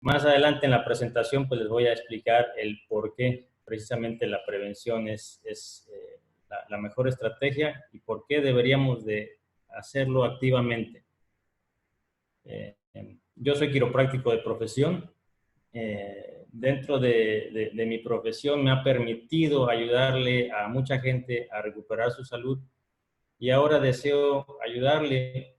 Más adelante en la presentación pues les voy a explicar el por qué precisamente la prevención es la mejor estrategia y por qué deberíamos de hacerlo activamente. Yo soy quiropráctico de profesión. Dentro de mi profesión me ha permitido ayudarle a mucha gente a recuperar su salud y ahora deseo ayudarle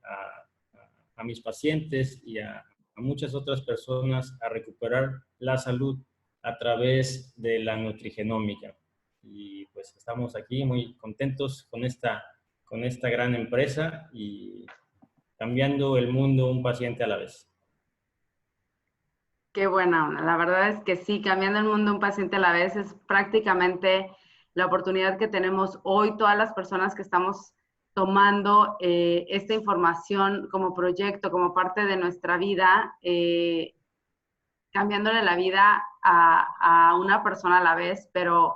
a mis pacientes y a muchas otras personas a recuperar la salud a través de la nutrigenómica. Y pues estamos aquí muy contentos con esta gran empresa y cambiando el mundo un paciente a la vez. Qué buena onda. La verdad es que sí, cambiando el mundo un paciente a la vez es prácticamente la oportunidad que tenemos hoy todas las personas que estamos tomando esta información como proyecto, como parte de nuestra vida, cambiándole la vida a una persona a la vez, pero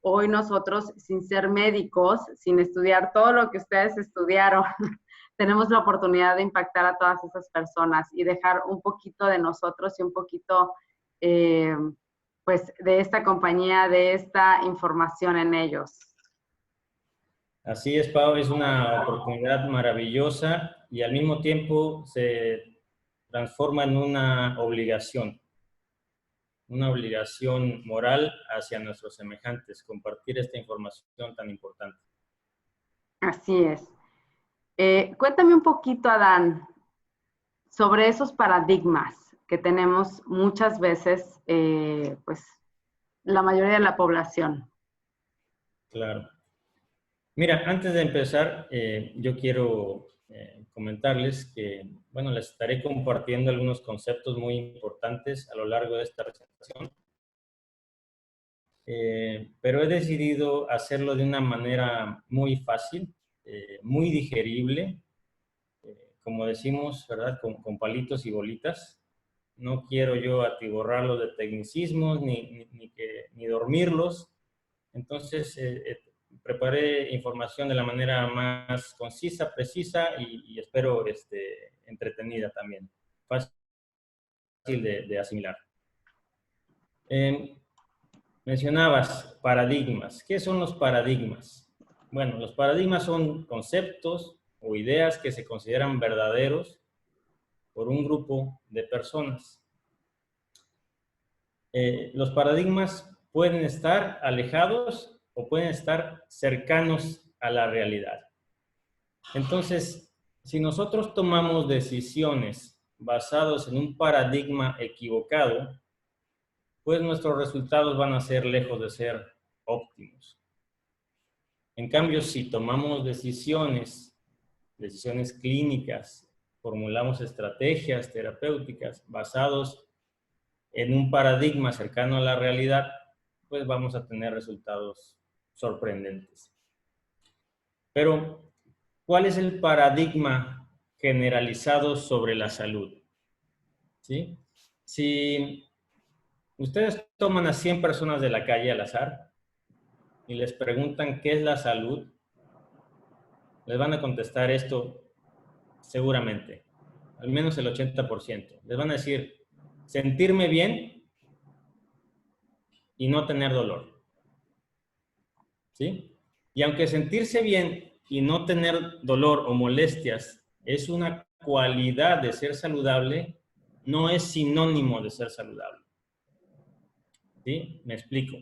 hoy nosotros, sin ser médicos, sin estudiar todo lo que ustedes estudiaron, tenemos la oportunidad de impactar a todas esas personas y dejar un poquito de nosotros y un poquito, pues, de esta compañía, de esta información en ellos. Así es, Pau, es una oportunidad maravillosa y al mismo tiempo se transforma en una obligación moral hacia nuestros semejantes, compartir esta información tan importante. Así es. Cuéntame un poquito, Adán, sobre esos paradigmas que tenemos muchas veces, pues, la mayoría de la población. Claro. Mira, antes de empezar, yo quiero comentarles que, bueno, les estaré compartiendo algunos conceptos muy importantes a lo largo de esta presentación. Pero he decidido hacerlo de una manera muy fácil, muy digerible, como decimos, ¿verdad? Con palitos y bolitas. No quiero yo atiborrarlos de tecnicismos ni dormirlos. Entonces, preparé información de la manera más concisa, precisa y espero entretenida también. Fácil de asimilar. Mencionabas paradigmas. ¿Qué son los paradigmas? Bueno, los paradigmas son conceptos o ideas que se consideran verdaderos por un grupo de personas. Los paradigmas pueden estar alejados o pueden estar cercanos a la realidad. Entonces, si nosotros tomamos decisiones basadas en un paradigma equivocado, pues nuestros resultados van a ser lejos de ser óptimos. En cambio, si tomamos decisiones clínicas, formulamos estrategias terapéuticas basados en un paradigma cercano a la realidad, pues vamos a tener resultados sorprendentes. Pero, ¿cuál es el paradigma generalizado sobre la salud? ¿Sí? Si ustedes toman a 100 personas de la calle al azar y les preguntan qué es la salud, les van a contestar esto seguramente, al menos el 80%. Les van a decir, sentirme bien y no tener dolor. ¿Sí? Y aunque sentirse bien y no tener dolor o molestias es una cualidad de ser saludable, no es sinónimo de ser saludable. ¿Sí? Me explico.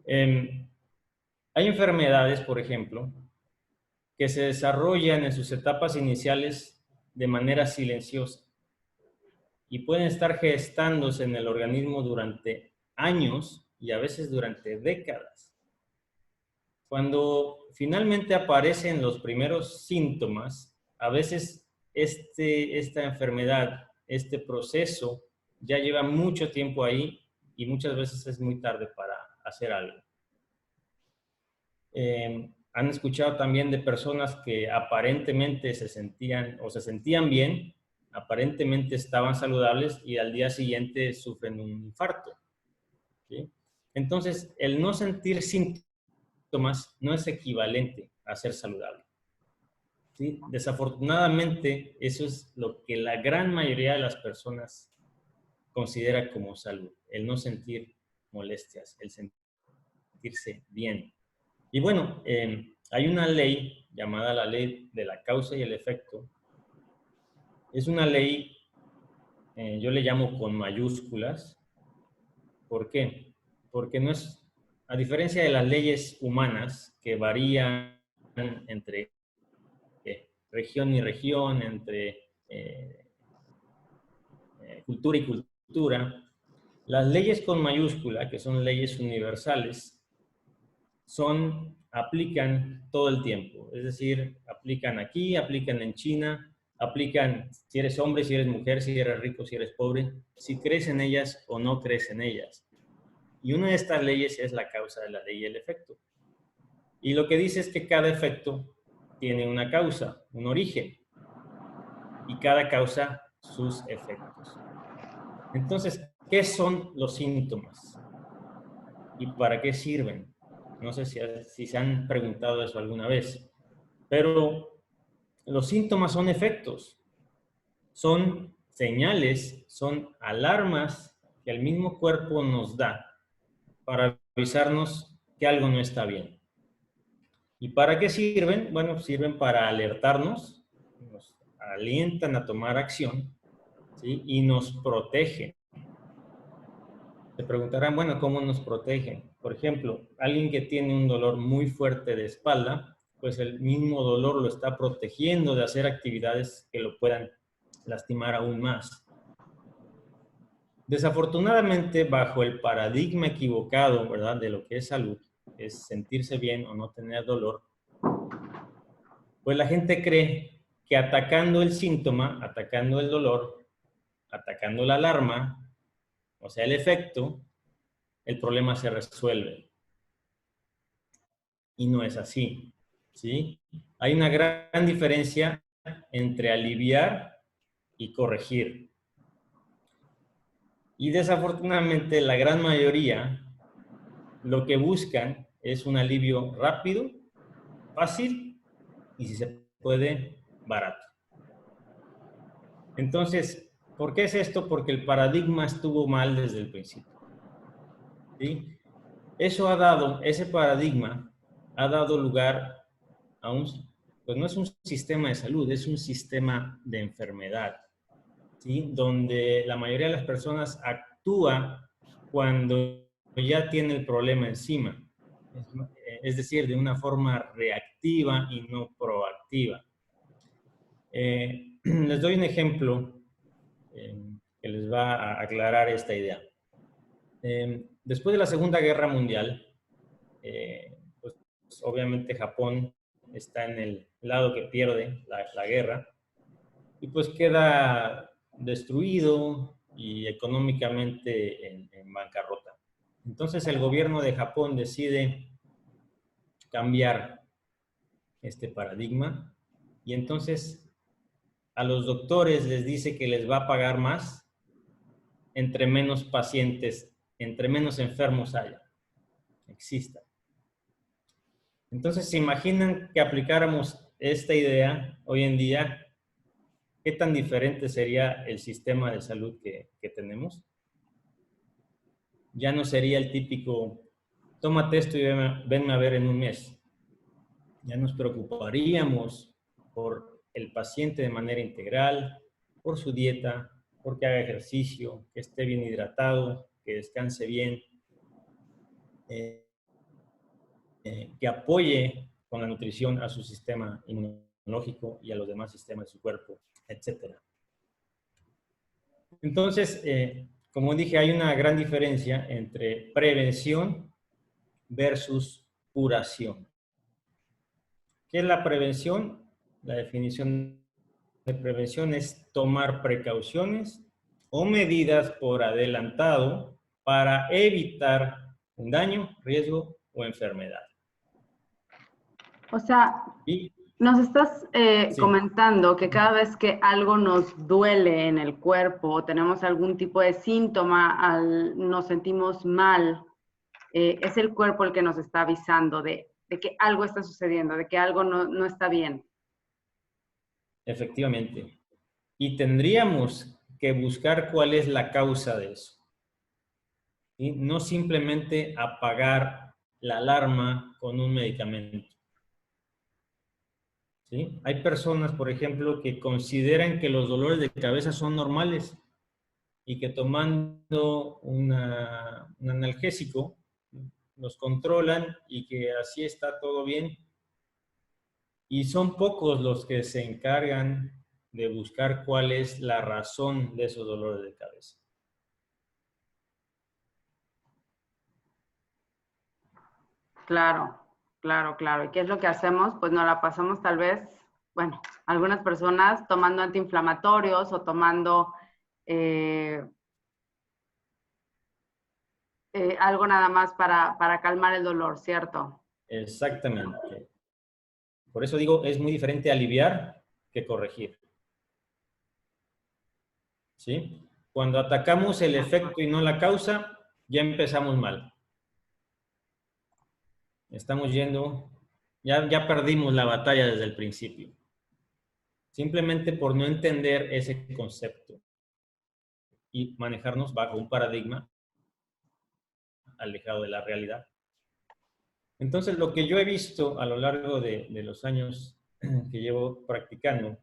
Hay enfermedades, por ejemplo, que se desarrollan en sus etapas iniciales de manera silenciosa y pueden estar gestándose en el organismo durante años y a veces durante décadas. Cuando finalmente aparecen los primeros síntomas, a veces esta enfermedad, este proceso, ya lleva mucho tiempo ahí y muchas veces es muy tarde para hacer algo. Han escuchado también de personas que aparentemente se sentían bien, aparentemente estaban saludables y al día siguiente sufren un infarto. ¿Sí? Entonces, el no sentir síntomas no es equivalente a ser saludable. ¿sí? Desafortunadamente, eso es lo que la gran mayoría de las personas considera como salud, el no sentir molestias, el sentirse bien. Y bueno, hay una ley llamada la ley de la causa y el efecto. Es una ley, yo le llamo con mayúsculas. ¿Por qué? Porque no es, a diferencia de las leyes humanas que varían entre región y región, entre cultura y cultura, las leyes con mayúscula, que son leyes universales, aplican todo el tiempo. Es decir, aplican aquí, aplican en China, aplican si eres hombre, si eres mujer, si eres rico, si eres pobre, si crees en ellas o no crees en ellas. Y una de estas leyes es la causa de la ley y el efecto. Y lo que dice es que cada efecto tiene una causa, un origen, y cada causa sus efectos. Entonces, ¿qué son los síntomas? ¿Y para qué sirven? No sé si se han preguntado eso alguna vez, pero los síntomas son efectos, son señales, son alarmas que el mismo cuerpo nos da para avisarnos que algo no está bien. ¿Y para qué sirven? Bueno, sirven para alertarnos, nos alientan a tomar acción, ¿sí? Y nos protegen. Se preguntarán, bueno, ¿cómo nos protegen? Por ejemplo, alguien que tiene un dolor muy fuerte de espalda, pues el mismo dolor lo está protegiendo de hacer actividades que lo puedan lastimar aún más. Desafortunadamente, bajo el paradigma equivocado, ¿verdad?, de lo que es salud, es sentirse bien o no tener dolor, pues la gente cree que atacando el síntoma, atacando el dolor, atacando la alarma, o sea, el efecto, el problema se resuelve. Y no es así, ¿sí? Hay una gran diferencia entre aliviar y corregir. Y desafortunadamente la gran mayoría lo que buscan es un alivio rápido, fácil y, si se puede, barato. Entonces, ¿por qué es esto? Porque el paradigma estuvo mal desde el principio, ¿sí? Ese paradigma ha dado lugar a pues no es un sistema de salud, es un sistema de enfermedad, ¿sí? Donde la mayoría de las personas actúa cuando ya tiene el problema encima. Es decir, de una forma reactiva y no proactiva. Les doy un ejemplo que les va a aclarar esta idea. Después de la Segunda Guerra Mundial, pues obviamente Japón está en el lado que pierde la guerra y pues queda destruido y económicamente en bancarrota. Entonces el gobierno de Japón decide cambiar este paradigma y entonces a los doctores les dice que les va a pagar más entre menos pacientes, entre menos enfermos existan. Entonces, ¿se imaginan que aplicáramos esta idea hoy en día? ¿Qué tan diferente sería el sistema de salud que tenemos? Ya no sería el típico, tómate esto y venme a ver en un mes. Ya nos preocuparíamos por el paciente de manera integral, por su dieta, porque haga ejercicio, que esté bien hidratado, que descanse bien, que apoye con la nutrición a su sistema inmunológico y a los demás sistemas de su cuerpo, etc. Entonces, como dije, hay una gran diferencia entre prevención versus curación. ¿Qué es la prevención? La definición de prevención es tomar precauciones o medidas por adelantado para evitar un daño, riesgo o enfermedad. O sea, ¿Y? nos estás Sí. comentando que cada vez que algo nos duele en el cuerpo o tenemos algún tipo de síntoma, nos sentimos mal, es el cuerpo el que nos está avisando de que algo está sucediendo, de que algo no está bien. efectivamente. Y tendríamos que buscar cuál es la causa de eso. ¿Sí? No simplemente apagar la alarma con un medicamento. ¿Sí? Hay personas, por ejemplo, que consideran que los dolores de cabeza son normales y que tomando un analgésico los controlan y que así está todo bien. Y son pocos los que se encargan de buscar cuál es la razón de esos dolores de cabeza. Claro, claro, claro. ¿Y qué es lo que hacemos? Pues nos la pasamos tal vez, bueno, algunas personas tomando antiinflamatorios o tomando algo nada más para calmar el dolor, ¿cierto? Exactamente. Por eso digo, es muy diferente aliviar que corregir. ¿Sí? Cuando atacamos el efecto y no la causa, ya empezamos mal. Estamos yendo, ya perdimos la batalla desde el principio. Simplemente por no entender ese concepto y manejarnos bajo un paradigma alejado de la realidad. Entonces, lo que yo he visto a lo largo de los años que llevo practicando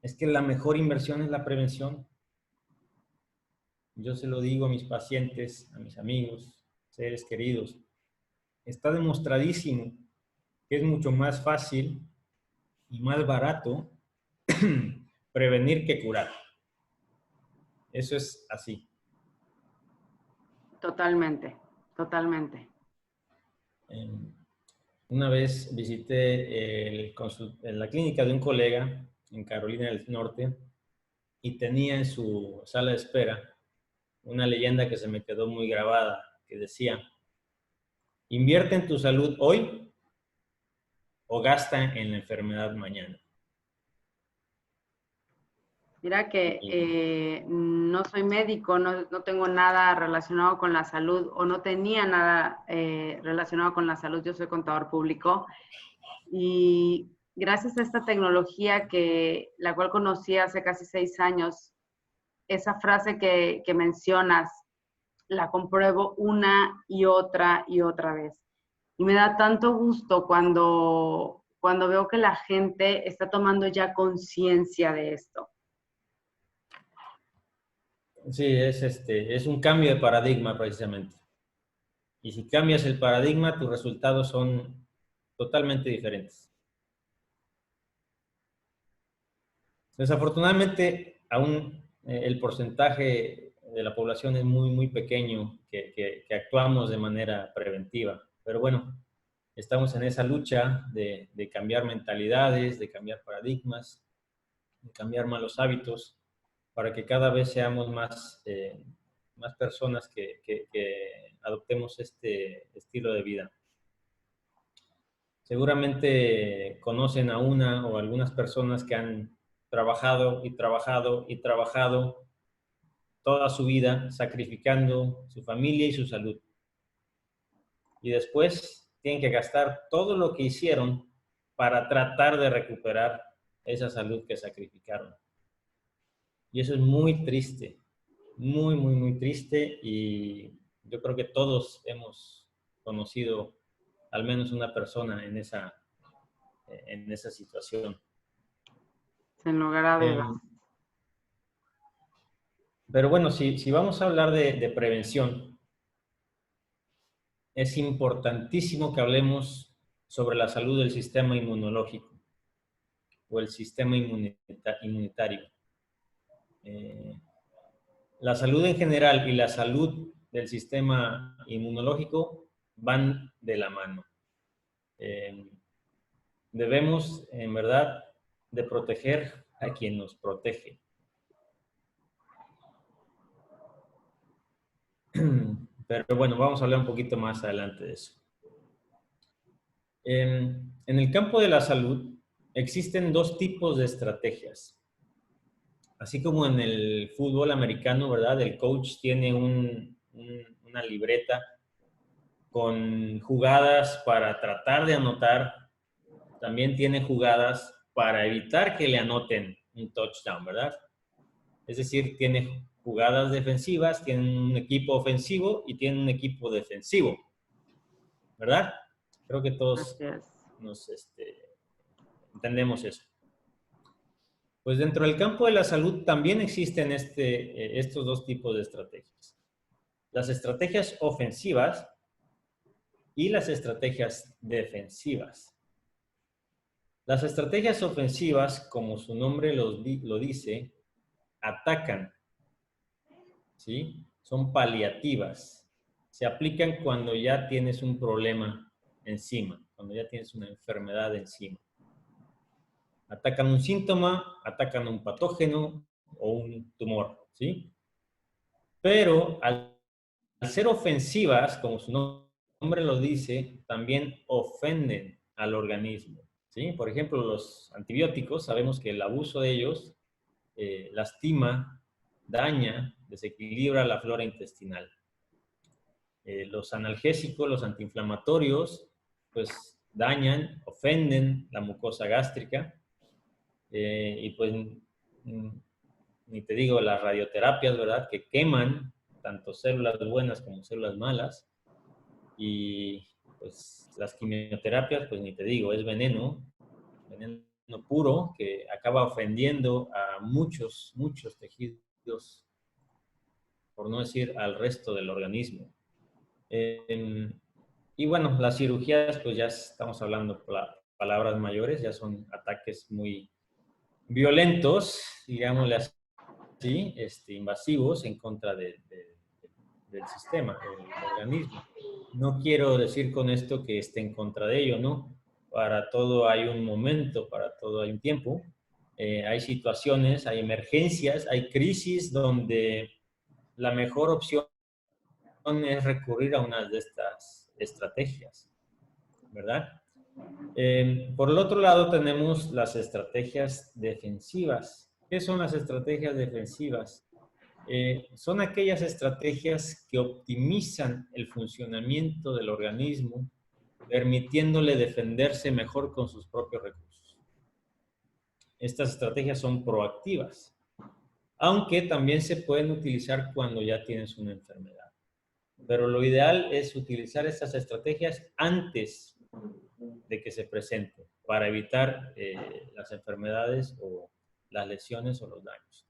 es que la mejor inversión es la prevención. Yo se lo digo a mis pacientes, a mis amigos, seres queridos. Está demostradísimo que es mucho más fácil y más barato prevenir que curar. Eso es así. Totalmente, totalmente. Una vez visité la clínica de un colega en Carolina del Norte y tenía en su sala de espera una leyenda que se me quedó muy grabada, que decía, invierte en tu salud hoy o gasta en la enfermedad mañana. Mira que no soy médico, no tengo nada relacionado con la salud o no tenía nada relacionado con la salud. Yo soy contador público y gracias a esta tecnología la cual conocí hace casi 6 años, esa frase que mencionas, la compruebo una y otra vez. Y me da tanto gusto cuando veo que la gente está tomando ya conciencia de esto. Sí, es un cambio de paradigma precisamente. Y si cambias el paradigma, tus resultados son totalmente diferentes. Desafortunadamente, aún el porcentaje de la población es muy, muy pequeño que actuamos de manera preventiva. Pero bueno, estamos en esa lucha de cambiar mentalidades, de cambiar paradigmas, de cambiar malos hábitos, para que cada vez seamos más personas que adoptemos este estilo de vida. Seguramente conocen a una o algunas personas que han trabajado y trabajado y trabajado toda su vida, sacrificando su familia y su salud. Y después tienen que gastar todo lo que hicieron para tratar de recuperar esa salud que sacrificaron. Y eso es muy triste, muy, muy, muy triste. Y yo creo que todos hemos conocido al menos una persona en esa situación. Sin lugar a dudas. Pero bueno, si vamos a hablar de prevención, es importantísimo que hablemos sobre la salud del sistema inmunológico o el sistema inmunitario. La salud en general y la salud del sistema inmunológico van de la mano. Debemos, en verdad, de proteger a quien nos protege. Pero bueno, vamos a hablar un poquito más adelante de eso. En el campo de la salud existen dos tipos de estrategias. Así como en el fútbol americano, ¿verdad? El coach tiene una libreta con jugadas para tratar de anotar. También tiene jugadas para evitar que le anoten un touchdown, ¿verdad? Es decir, tiene jugadas defensivas, tiene un equipo ofensivo y tiene un equipo defensivo, ¿verdad? Creo que todos nos entendemos eso. Pues dentro del campo de la salud también existen estos dos tipos de estrategias. Las estrategias ofensivas y las estrategias defensivas. Las estrategias ofensivas, como su nombre lo dice, atacan, ¿sí? Son paliativas. Se aplican cuando ya tienes un problema encima, cuando ya tienes una enfermedad encima. Atacan un síntoma, atacan un patógeno o un tumor, ¿sí? Pero al ser ofensivas, como su nombre lo dice, también ofenden al organismo, ¿sí? Por ejemplo, los antibióticos, sabemos que el abuso de ellos lastima, daña, desequilibra la flora intestinal. Los analgésicos, los antiinflamatorios, pues dañan, ofenden la mucosa gástrica. Y pues ni te digo las radioterapias, ¿verdad? Que queman tanto células buenas como células malas. Y pues las quimioterapias, pues ni te digo, es veneno puro que acaba ofendiendo a muchos tejidos, por no decir al resto del organismo. Y bueno, las cirugías, pues ya estamos hablando palabras mayores, ya son ataques muy violentos, digámosle así, invasivos en contra del sistema, del organismo. No quiero decir con esto que esté en contra de ello, ¿no? Para todo hay un momento, para todo hay un tiempo. Hay situaciones, hay emergencias, hay crisis donde la mejor opción es recurrir a una de estas estrategias, ¿verdad? Por el otro lado tenemos las estrategias defensivas. ¿Qué son las estrategias defensivas? Son aquellas estrategias que optimizan el funcionamiento del organismo, permitiéndole defenderse mejor con sus propios recursos. Estas estrategias son proactivas, aunque también se pueden utilizar cuando ya tienes una enfermedad. Pero lo ideal es utilizar estas estrategias antes de que se presente para evitar las enfermedades o las lesiones o los daños.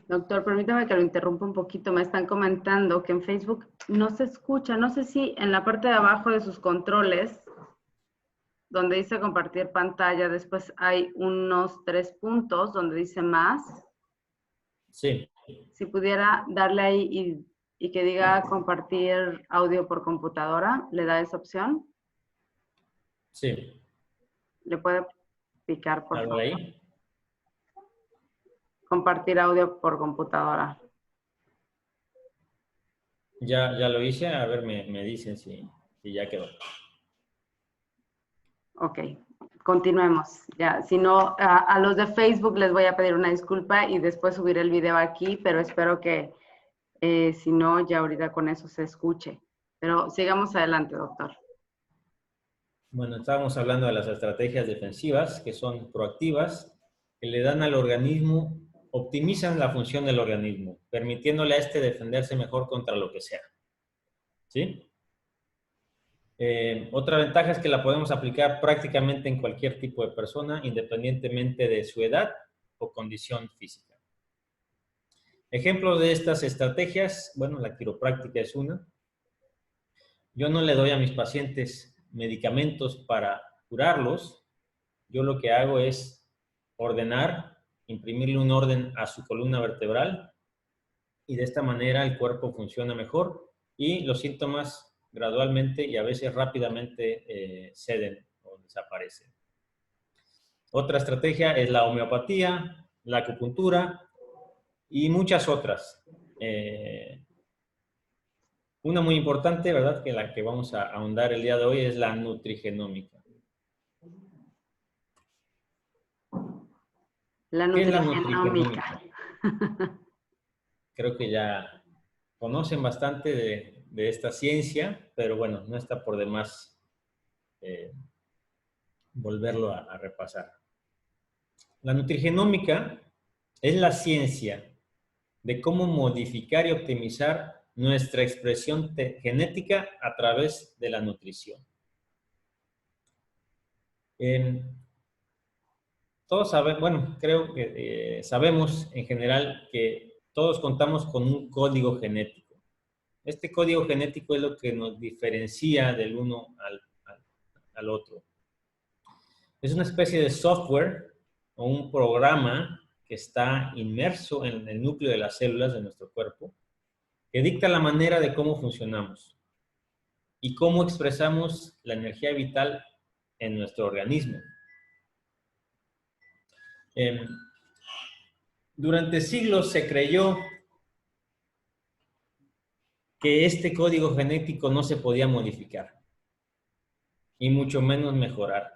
Doctor, permítame que lo interrumpa un poquito. Me están comentando que en Facebook no se escucha. No sé si en la parte de abajo de sus controles, donde dice compartir pantalla, después hay unos 3 puntos donde dice más. Sí. Si pudiera darle ahí y que diga compartir audio por computadora, ¿le da esa opción? Sí. ¿Le puede picar, por favor? Ahí. Compartir audio por computadora. Ya lo hice. A ver, me dicen si ya quedó. Ok, continuemos. Ya, si no, a los de Facebook les voy a pedir una disculpa y después subir el video aquí, pero espero que si no, ya ahorita con eso se escuche. Pero sigamos adelante, doctor. Bueno, estábamos hablando de las estrategias defensivas, que son proactivas, que le dan al organismo, optimizan la función del organismo, permitiéndole a defenderse mejor contra lo que sea. ¿Sí? Otra ventaja es que la podemos aplicar prácticamente en cualquier tipo de persona, independientemente de su edad o condición física. Ejemplos de estas estrategias, bueno, la quiropráctica es una. Yo no le doy a mis pacientes medicamentos para curarlos. Yo lo que hago es ordenar, imprimirle un orden a su columna vertebral y de esta manera el cuerpo funciona mejor y los síntomas gradualmente y a veces rápidamente ceden o desaparecen. Otra estrategia es la homeopatía, la acupuntura y muchas otras. Una muy importante, ¿verdad?, que la que vamos a ahondar el día de hoy es la nutrigenómica. La nutrigenómica. Creo que ya conocen bastante de esta ciencia, pero bueno, no está por demás volverlo a repasar. La nutrigenómica es la ciencia de cómo modificar y optimizar nuestra expresión genética a través de la nutrición. Todos sabemos, bueno, creo que sabemos en general que todos contamos con un código genético. Este código genético es lo que nos diferencia del uno al otro. Es una especie de software o un programa que está inmerso en el núcleo de las células de nuestro cuerpo, que dicta la manera de cómo funcionamos y cómo expresamos la energía vital en nuestro organismo. Durante siglos se creyó que este código genético no se podía modificar y mucho menos mejorar.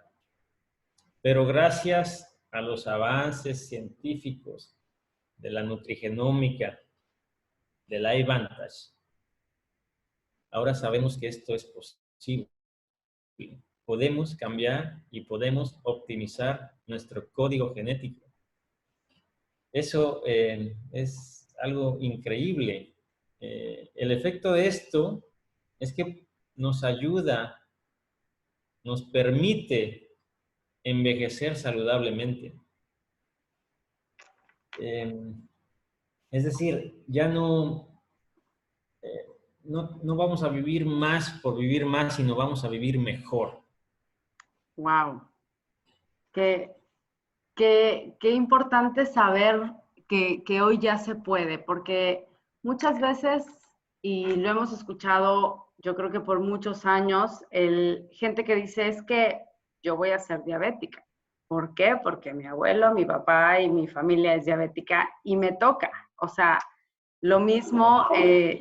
Pero gracias a los avances científicos de la nutrigenómica, de la iVantage, ahora sabemos que esto es posible. Podemos cambiar y podemos optimizar nuestro código genético. Eso es algo increíble. El efecto de esto es que nos ayuda, nos permite envejecer saludablemente. Es decir, ya no vamos a vivir más por vivir más, sino vamos a vivir mejor. Wow. Qué importante saber que hoy ya se puede, porque muchas veces, y lo hemos escuchado yo creo que por muchos años, gente que dice es que yo voy a ser diabética. ¿Por qué? Porque mi abuelo, mi papá y mi familia es diabética y me toca. O sea, lo mismo,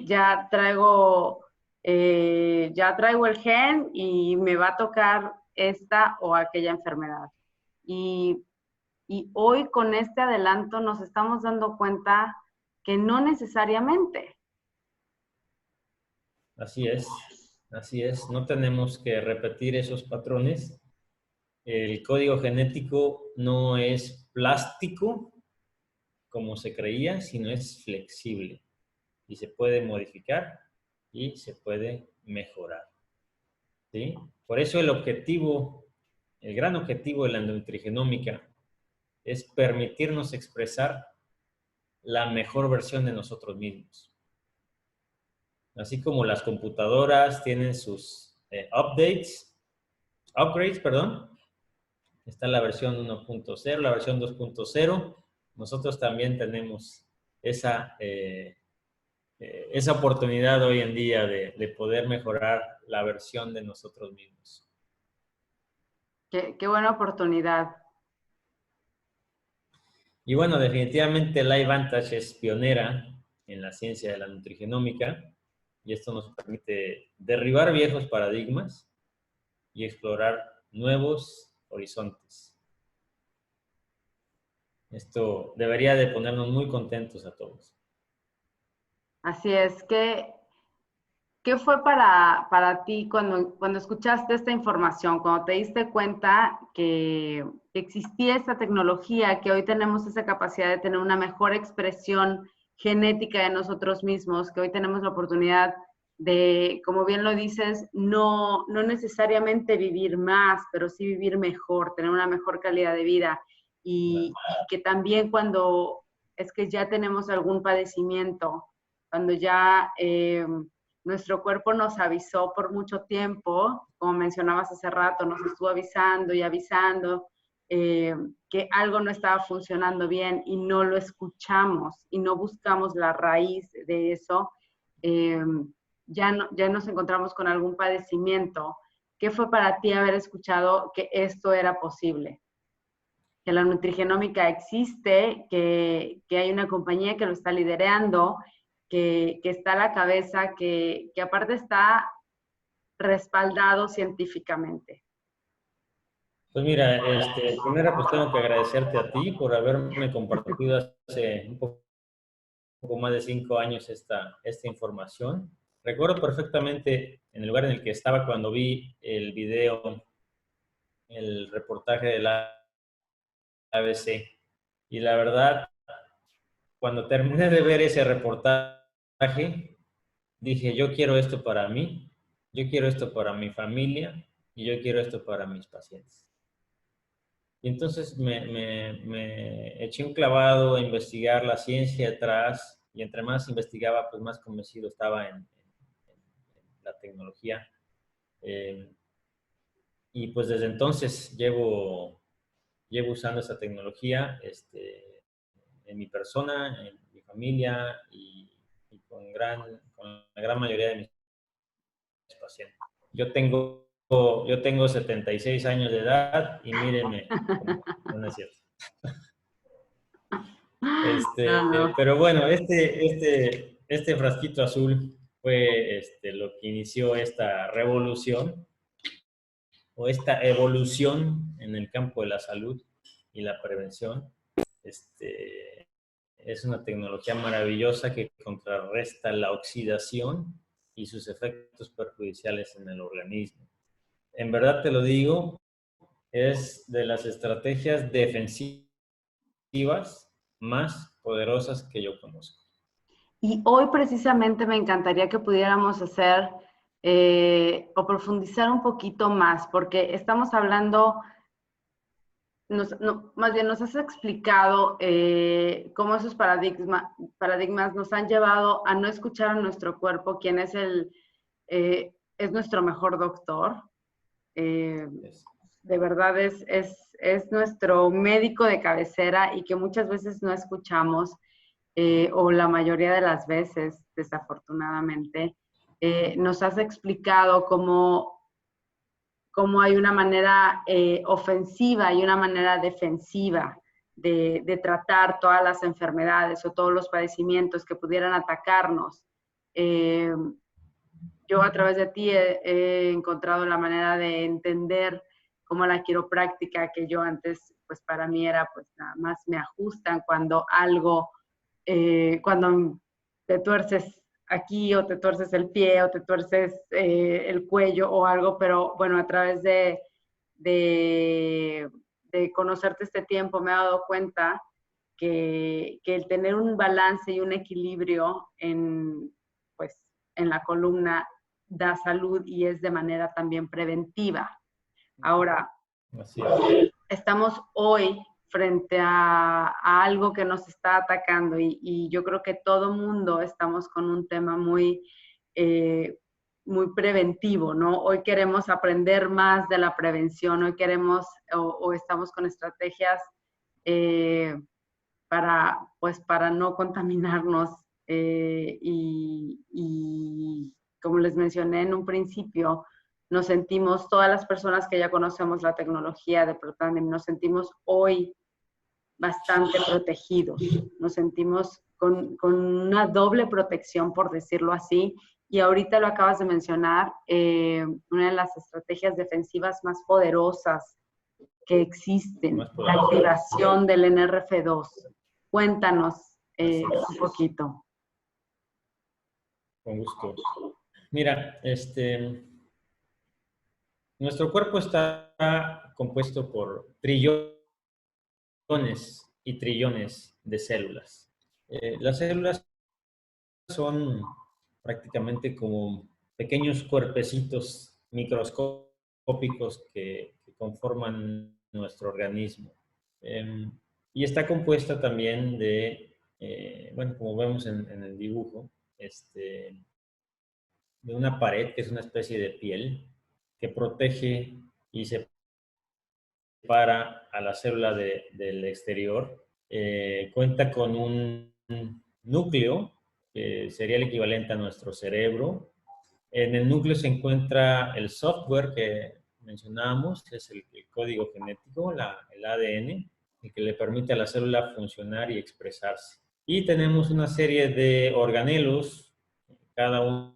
ya traigo el gen y me va a tocar esta o aquella enfermedad. Y hoy con este adelanto nos estamos dando cuenta que no necesariamente. Así es, así es. No tenemos que repetir esos patrones. El código genético no es plástico, como se creía, sino es flexible y se puede modificar y se puede mejorar. ¿Sí? Por eso el gran objetivo de la nutrigenómica es permitirnos expresar la mejor versión de nosotros mismos. Así como las computadoras tienen sus upgrades, está la versión 1.0, la versión 2.0. Nosotros también tenemos esa oportunidad hoy en día de poder mejorar la versión de nosotros mismos. Qué buena oportunidad. Y bueno, definitivamente la iVantage es pionera en la ciencia de la nutrigenómica y esto nos permite derribar viejos paradigmas y explorar nuevos horizontes. Esto debería de ponernos muy contentos a todos. Así es. ¿Qué fue para ti cuando escuchaste esta información, cuando te diste cuenta que existía esta tecnología, que hoy tenemos esa capacidad de tener una mejor expresión genética de nosotros mismos, que hoy tenemos la oportunidad de, como bien lo dices, no necesariamente vivir más, pero sí vivir mejor, tener una mejor calidad de vida y que también cuando es que ya tenemos algún padecimiento, cuando ya nuestro cuerpo nos avisó por mucho tiempo, como mencionabas hace rato, nos estuvo avisando y avisando que algo no estaba funcionando bien y no lo escuchamos y no buscamos la raíz de eso, ya nos encontramos con algún padecimiento. ¿Qué fue para ti haber escuchado que esto era posible? Que la nutrigenómica existe, que hay una compañía que lo está liderando, que está a la cabeza, que aparte está respaldado científicamente. Pues mira, primero pues tengo que agradecerte a ti por haberme compartido hace un poco más de 5 años esta información. Recuerdo perfectamente en el lugar en el que estaba cuando vi el video, el reportaje de la ABC Y la verdad, cuando terminé de ver ese reportaje, dije, yo quiero esto para mí, yo quiero esto para mi familia y yo quiero esto para mis pacientes. Y entonces me eché un clavado a investigar la ciencia detrás y entre más investigaba, pues más convencido estaba en la tecnología. Y pues desde entonces llevo usando esa tecnología en mi persona, en mi familia y con la gran mayoría de mis pacientes. Yo tengo 76 años de edad y míreme, no es cierto. No, no. Pero bueno, este frasquito azul fue lo que inició esta revolución o esta evolución en el campo de la salud y la prevención. Es una tecnología maravillosa que contrarresta la oxidación y sus efectos perjudiciales en el organismo. En verdad te lo digo, es de las estrategias defensivas más poderosas que yo conozco. Y hoy precisamente me encantaría que pudiéramos hacer o profundizar un poquito más, porque estamos hablando, más bien nos has explicado cómo esos paradigmas nos han llevado a no escuchar a nuestro cuerpo, quien es es nuestro mejor doctor. De verdad es nuestro médico de cabecera y que muchas veces no escuchamos. O la mayoría de las veces, desafortunadamente, nos has explicado cómo hay una manera ofensiva y una manera defensiva de tratar todas las enfermedades o todos los padecimientos que pudieran atacarnos. Yo a través de ti he encontrado la manera de entender cómo la quiropráctica, que yo antes, pues para mí era, pues nada más me ajustan cuando algo cuando te tuerces aquí o te tuerces el pie o te tuerces el cuello o algo, pero bueno, a través de conocerte este tiempo me he dado cuenta que el tener un balance y un equilibrio pues, en la columna da salud y es de manera también preventiva. Ahora, estamos hoy frente a algo que nos está atacando y yo creo que todo mundo estamos con un tema muy, muy preventivo, ¿no? Hoy queremos aprender más de la prevención, hoy queremos o estamos con estrategias para no contaminarnos y como les mencioné en un principio, nos sentimos, todas las personas que ya conocemos la tecnología de Protandim, nos sentimos hoy bastante protegidos, nos sentimos con una doble protección, por decirlo así, y ahorita lo acabas de mencionar, una de las estrategias defensivas más poderosas que existen, la activación del NRF2. Cuéntanos un poquito. Con gusto. Mira, nuestro cuerpo está compuesto por trillones y trillones de células. Las células son prácticamente como pequeños cuerpecitos microscópicos que conforman nuestro organismo. Y está compuesta también de, bueno, como vemos en el dibujo, de una pared que es una especie de piel que protege y separa a la célula del exterior. Cuenta con un núcleo que sería el equivalente a nuestro cerebro. En el núcleo se encuentra el software que mencionábamos, que es el código genético, el ADN, el que le permite a la célula funcionar y expresarse. Y tenemos una serie de organelos, cada uno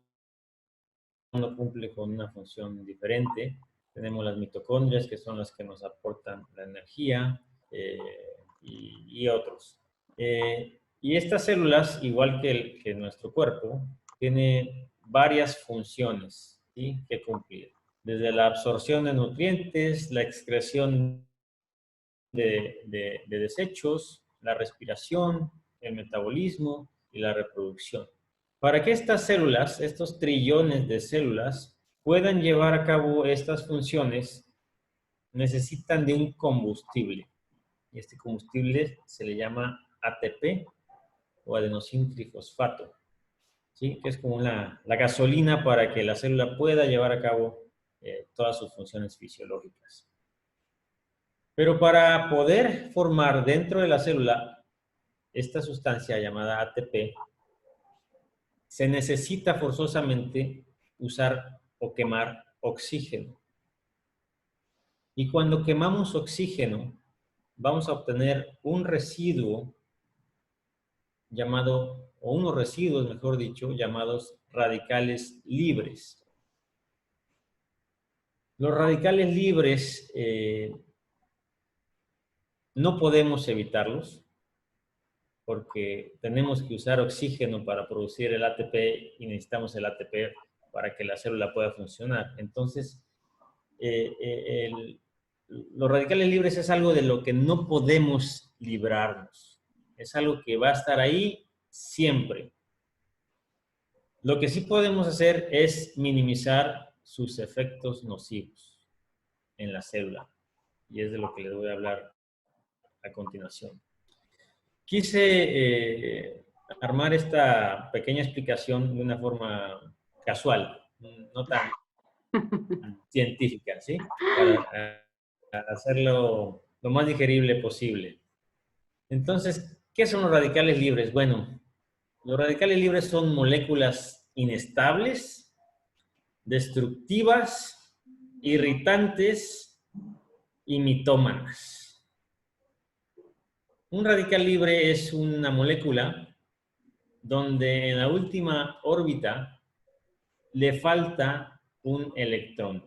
cumple con una función diferente. Tenemos las mitocondrias, que son las que nos aportan la energía, y otros. Y estas células, igual que nuestro cuerpo, tienen varias funciones, ¿sí?, que cumplir. Desde la absorción de nutrientes, la excreción de desechos, la respiración, el metabolismo y la reproducción. Para que estas células, estos trillones de células, puedan llevar a cabo estas funciones, necesitan de un combustible. Y este combustible se le llama ATP o adenosín trifosfato, ¿sí? Que es como la gasolina para que la célula pueda llevar a cabo todas sus funciones fisiológicas. Pero para poder formar dentro de la célula esta sustancia llamada ATP, se necesita forzosamente usar o quemar oxígeno. Y cuando quemamos oxígeno, vamos a obtener un residuo llamado, o unos residuos, mejor dicho, llamados radicales libres. Los radicales libres no podemos evitarlos porque tenemos que usar oxígeno para producir el ATP y necesitamos el ATP para que la célula pueda funcionar. Entonces, los radicales libres es algo de lo que no podemos librarnos. Es algo que va a estar ahí siempre. Lo que sí podemos hacer es minimizar sus efectos nocivos en la célula. Y es de lo que les voy a hablar a continuación. Quise armar esta pequeña explicación de una forma casual, no tan científica, ¿sí? Para hacerlo lo más digerible posible. Entonces, ¿qué son los radicales libres? Bueno, los radicales libres son moléculas inestables, destructivas, irritantes y mitómanas. Un radical libre es una molécula donde en la última órbita le falta un electrón.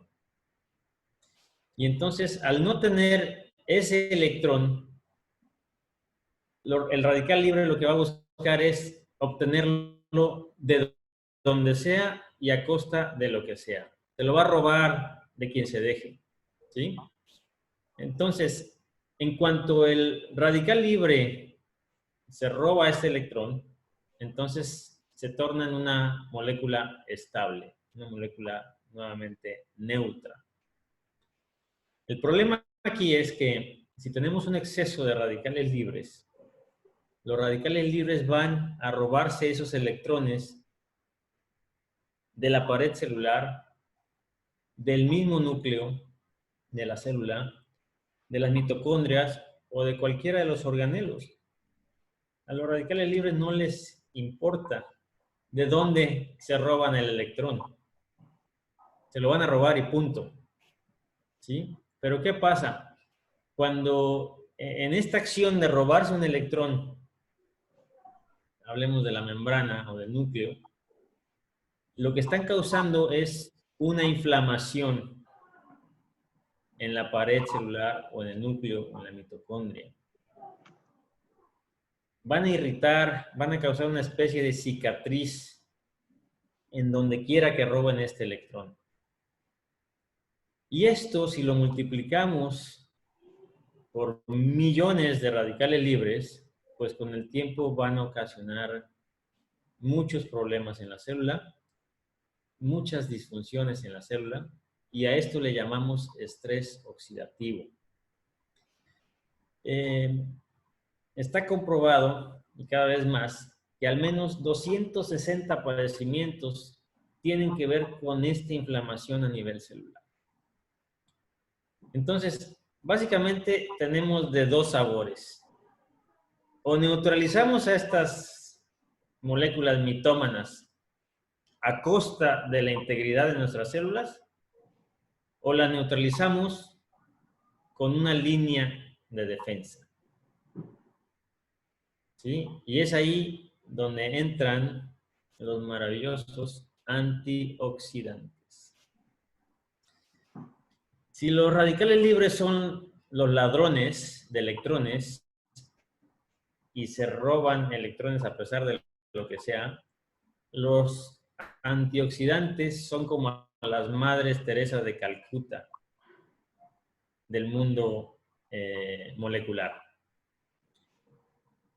Y entonces, al no tener ese electrón, el radical libre lo que va a buscar es obtenerlo de donde sea y a costa de lo que sea. Se lo va a robar de quien se deje, ¿sí? Entonces, en cuanto el radical libre se roba ese electrón, entonces se torna en una molécula estable, una molécula nuevamente neutra. El problema aquí es que si tenemos un exceso de radicales libres, los radicales libres van a robarse esos electrones de la pared celular, del mismo núcleo de la célula, de las mitocondrias o de cualquiera de los organelos. A los radicales libres no les importa de dónde se roban el electrón. Se lo van a robar y punto. ¿Sí? Pero ¿qué pasa? Cuando en esta acción de robarse un electrón, hablemos de la membrana o del núcleo, lo que están causando es una inflamación en la pared celular o en el núcleo o en la mitocondria. Van a irritar, van a causar una especie de cicatriz en donde quiera que roben este electrón. Y esto, si lo multiplicamos por millones de radicales libres, pues con el tiempo van a ocasionar muchos problemas en la célula, muchas disfunciones en la célula, y a esto le llamamos estrés oxidativo. Está comprobado, y cada vez más, que al menos 260 padecimientos tienen que ver con esta inflamación a nivel celular. Entonces, básicamente tenemos de dos sabores. O neutralizamos a estas moléculas mitómanas a costa de la integridad de nuestras células, o la neutralizamos con una línea de defensa. ¿Sí? Y es ahí donde entran los maravillosos antioxidantes. Si los radicales libres son los ladrones de electrones y se roban electrones a pesar de lo que sea, los antioxidantes son como las madres Teresa de Calcuta del mundo molecular.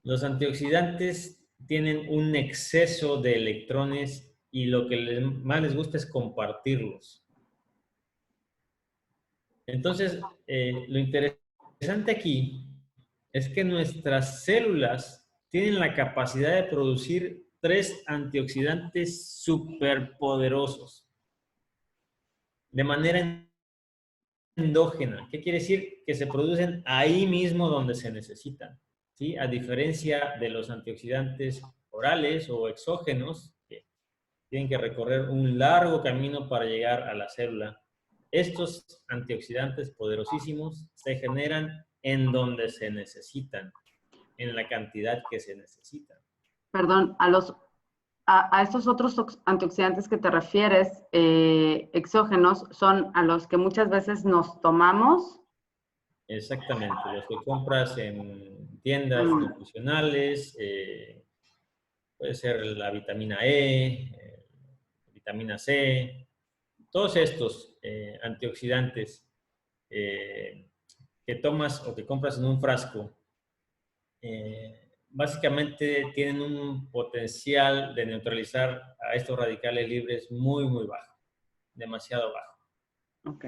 Los antioxidantes tienen un exceso de electrones y lo que más les gusta es compartirlos. Entonces, lo interesante aquí es que nuestras células tienen la capacidad de producir 3 antioxidantes superpoderosos de manera endógena. ¿Qué quiere decir? Que se producen ahí mismo donde se necesitan, ¿sí? A diferencia de los antioxidantes orales o exógenos, que tienen que recorrer un largo camino para llegar a la célula. Estos antioxidantes poderosísimos se generan en donde se necesitan, en la cantidad que se necesitan. Perdón, a estos otros antioxidantes que te refieres, exógenos, son a los que muchas veces nos tomamos. Exactamente, los que compras en tiendas Mm, nutricionales, puede ser la vitamina E, vitamina C, todos estos antioxidantes que tomas o que compras en un frasco, básicamente tienen un potencial de neutralizar a estos radicales libres muy, muy bajo, demasiado bajo. ok.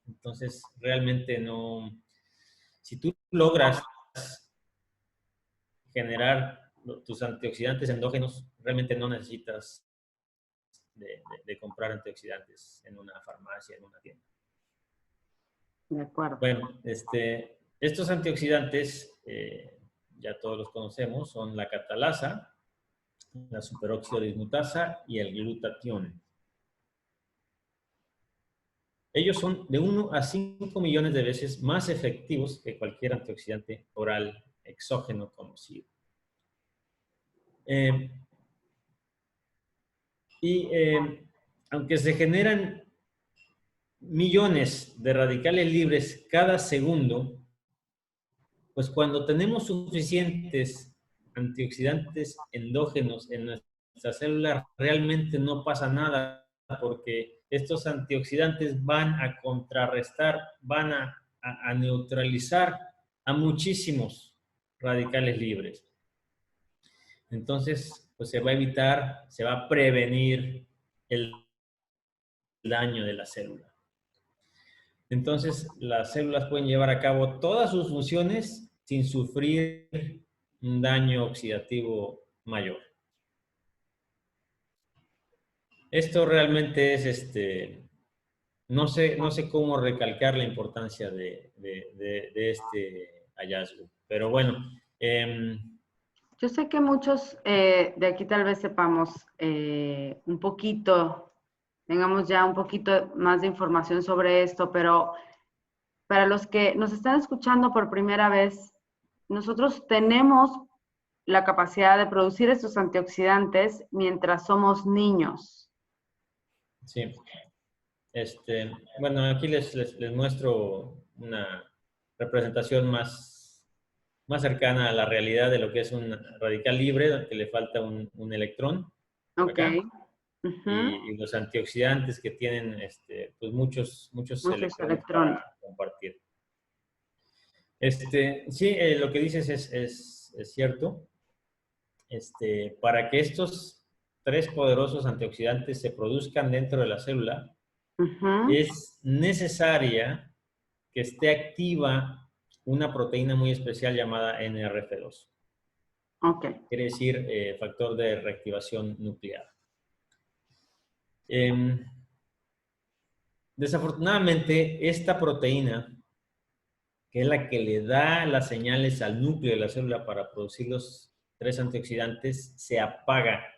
Entonces, realmente no, si tú logras generar tus antioxidantes endógenos, realmente no necesitas de comprar antioxidantes en una farmacia, en una tienda. De acuerdo. Bueno, estos antioxidantes, ya todos los conocemos, son la catalasa, la superóxido dismutasa y el glutatión. Ellos son de 1 a 5 millones de veces más efectivos que cualquier antioxidante oral exógeno conocido. Aunque se generan millones de radicales libres cada segundo, pues cuando tenemos suficientes antioxidantes endógenos en nuestra célula, realmente no pasa nada, porque estos antioxidantes van a contrarrestar, van a neutralizar a muchísimos radicales libres. Entonces, pues se va a evitar, se va a prevenir el daño de la célula. Entonces, las células pueden llevar a cabo todas sus funciones sin sufrir un daño oxidativo mayor. Esto realmente es, no sé cómo recalcar la importancia de este hallazgo, pero bueno. Yo sé que muchos de aquí tal vez sepamos un poquito, tengamos ya un poquito más de información sobre esto, pero para los que nos están escuchando por primera vez, nosotros tenemos la capacidad de producir estos antioxidantes mientras somos niños. Sí. Bueno, aquí les muestro una representación más cercana a la realidad de lo que es un radical libre, que le falta un electrón. Ok. Acá. Uh-huh. Y los antioxidantes que tienen pues muchos electrones para compartir. Sí, lo que dices es cierto. Para que estos 3 poderosos antioxidantes se produzcan dentro de la célula, es necesaria que esté activa una proteína muy especial llamada NRF2. Okay. Quiere decir factor de reactivación nuclear. Desafortunadamente, esta proteína, que es la que le da las señales al núcleo de la célula para producir los 3 antioxidantes, se apaga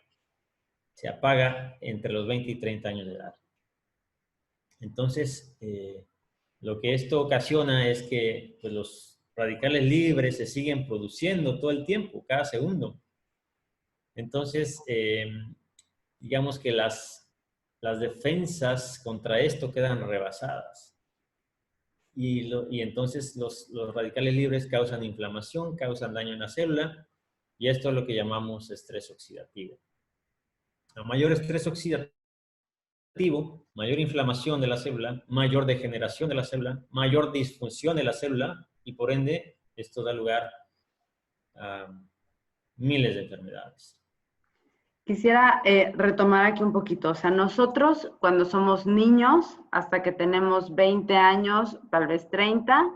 entre los 20 y 30 años de edad. Entonces, lo que esto ocasiona es que pues, los radicales libres se siguen produciendo todo el tiempo, cada segundo. Entonces, digamos que las defensas contra esto quedan rebasadas. Y entonces los radicales libres causan inflamación, causan daño en la célula, y esto es lo que llamamos estrés oxidativo. A mayor estrés oxidativo, mayor inflamación de la célula, mayor degeneración de la célula, mayor disfunción de la célula, y por ende esto da lugar miles de enfermedades. Quisiera retomar aquí un poquito. O sea, nosotros cuando somos niños, hasta que tenemos 20 años, tal vez 30,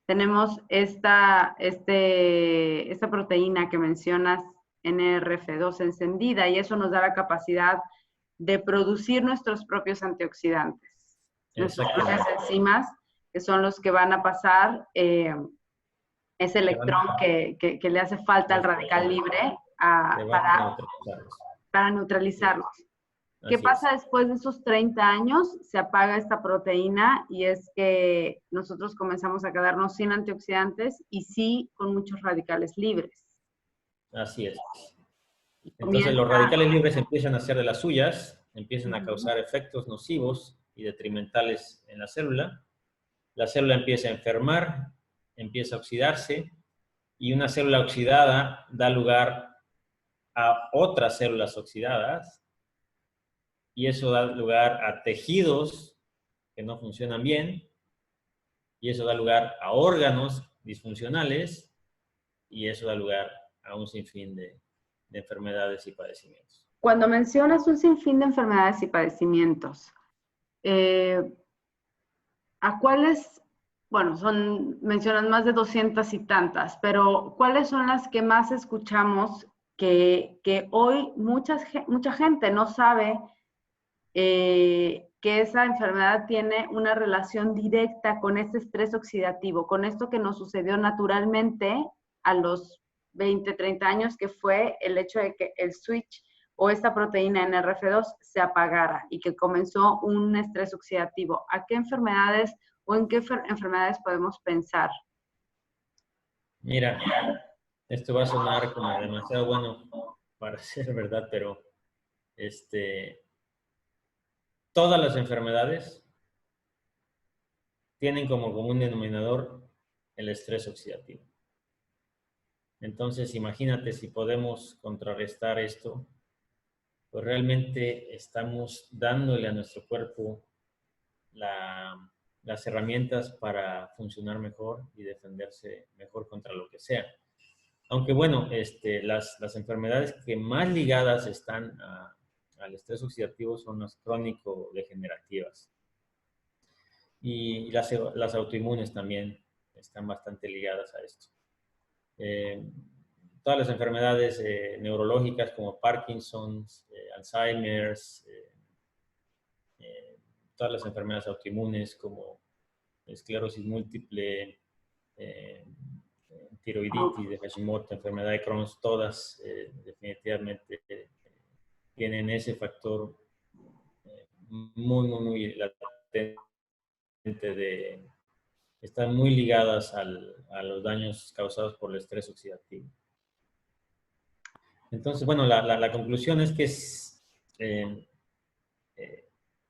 tenemos esta proteína que mencionas, NRF2 encendida, y eso nos da la capacidad de producir nuestros propios antioxidantes, nuestras propias enzimas, que son los que van a pasar ese electrón que le hace falta al radical libre para neutralizarlos. ¿Qué pasa después de esos 30 años? Se apaga esta proteína y es que nosotros comenzamos a quedarnos sin antioxidantes y sí con muchos radicales libres. Así es. Entonces los radicales libres empiezan a hacer de las suyas, empiezan a causar efectos nocivos y detrimentales en la célula. La célula empieza a enfermar, empieza a oxidarse, y una célula oxidada da lugar a otras células oxidadas, y eso da lugar a tejidos que no funcionan bien, y eso da lugar a órganos disfuncionales, y eso da lugar a un sinfín de enfermedades y padecimientos. Cuando mencionas un sinfín de enfermedades y padecimientos, ¿a cuáles, bueno, mencionan más de 200 y tantas, pero cuáles son las que más escuchamos que hoy mucha gente no sabe que esa enfermedad tiene una relación directa con este estrés oxidativo, con esto que nos sucedió naturalmente a los 20, 30 años, que fue el hecho de que el switch o esta proteína NRF2 se apagara y que comenzó un estrés oxidativo? ¿A qué enfermedades o en qué enfermedades podemos pensar? Mira, esto va a sonar como demasiado bueno para ser verdad, pero todas las enfermedades tienen como común denominador el estrés oxidativo. Entonces, imagínate si podemos contrarrestar esto, pues realmente estamos dándole a nuestro cuerpo las herramientas para funcionar mejor y defenderse mejor contra lo que sea. Aunque bueno, las enfermedades que más ligadas están al estrés oxidativo son las crónico-degenerativas. Y las autoinmunes también están bastante ligadas a esto. Todas las enfermedades neurológicas como Parkinson's, Alzheimer's, todas las enfermedades autoinmunes como esclerosis múltiple, tiroiditis de Hashimoto, enfermedad de Crohn, todas definitivamente tienen ese factor muy latente están muy ligadas a los daños causados por el estrés oxidativo. Entonces, bueno, la conclusión es que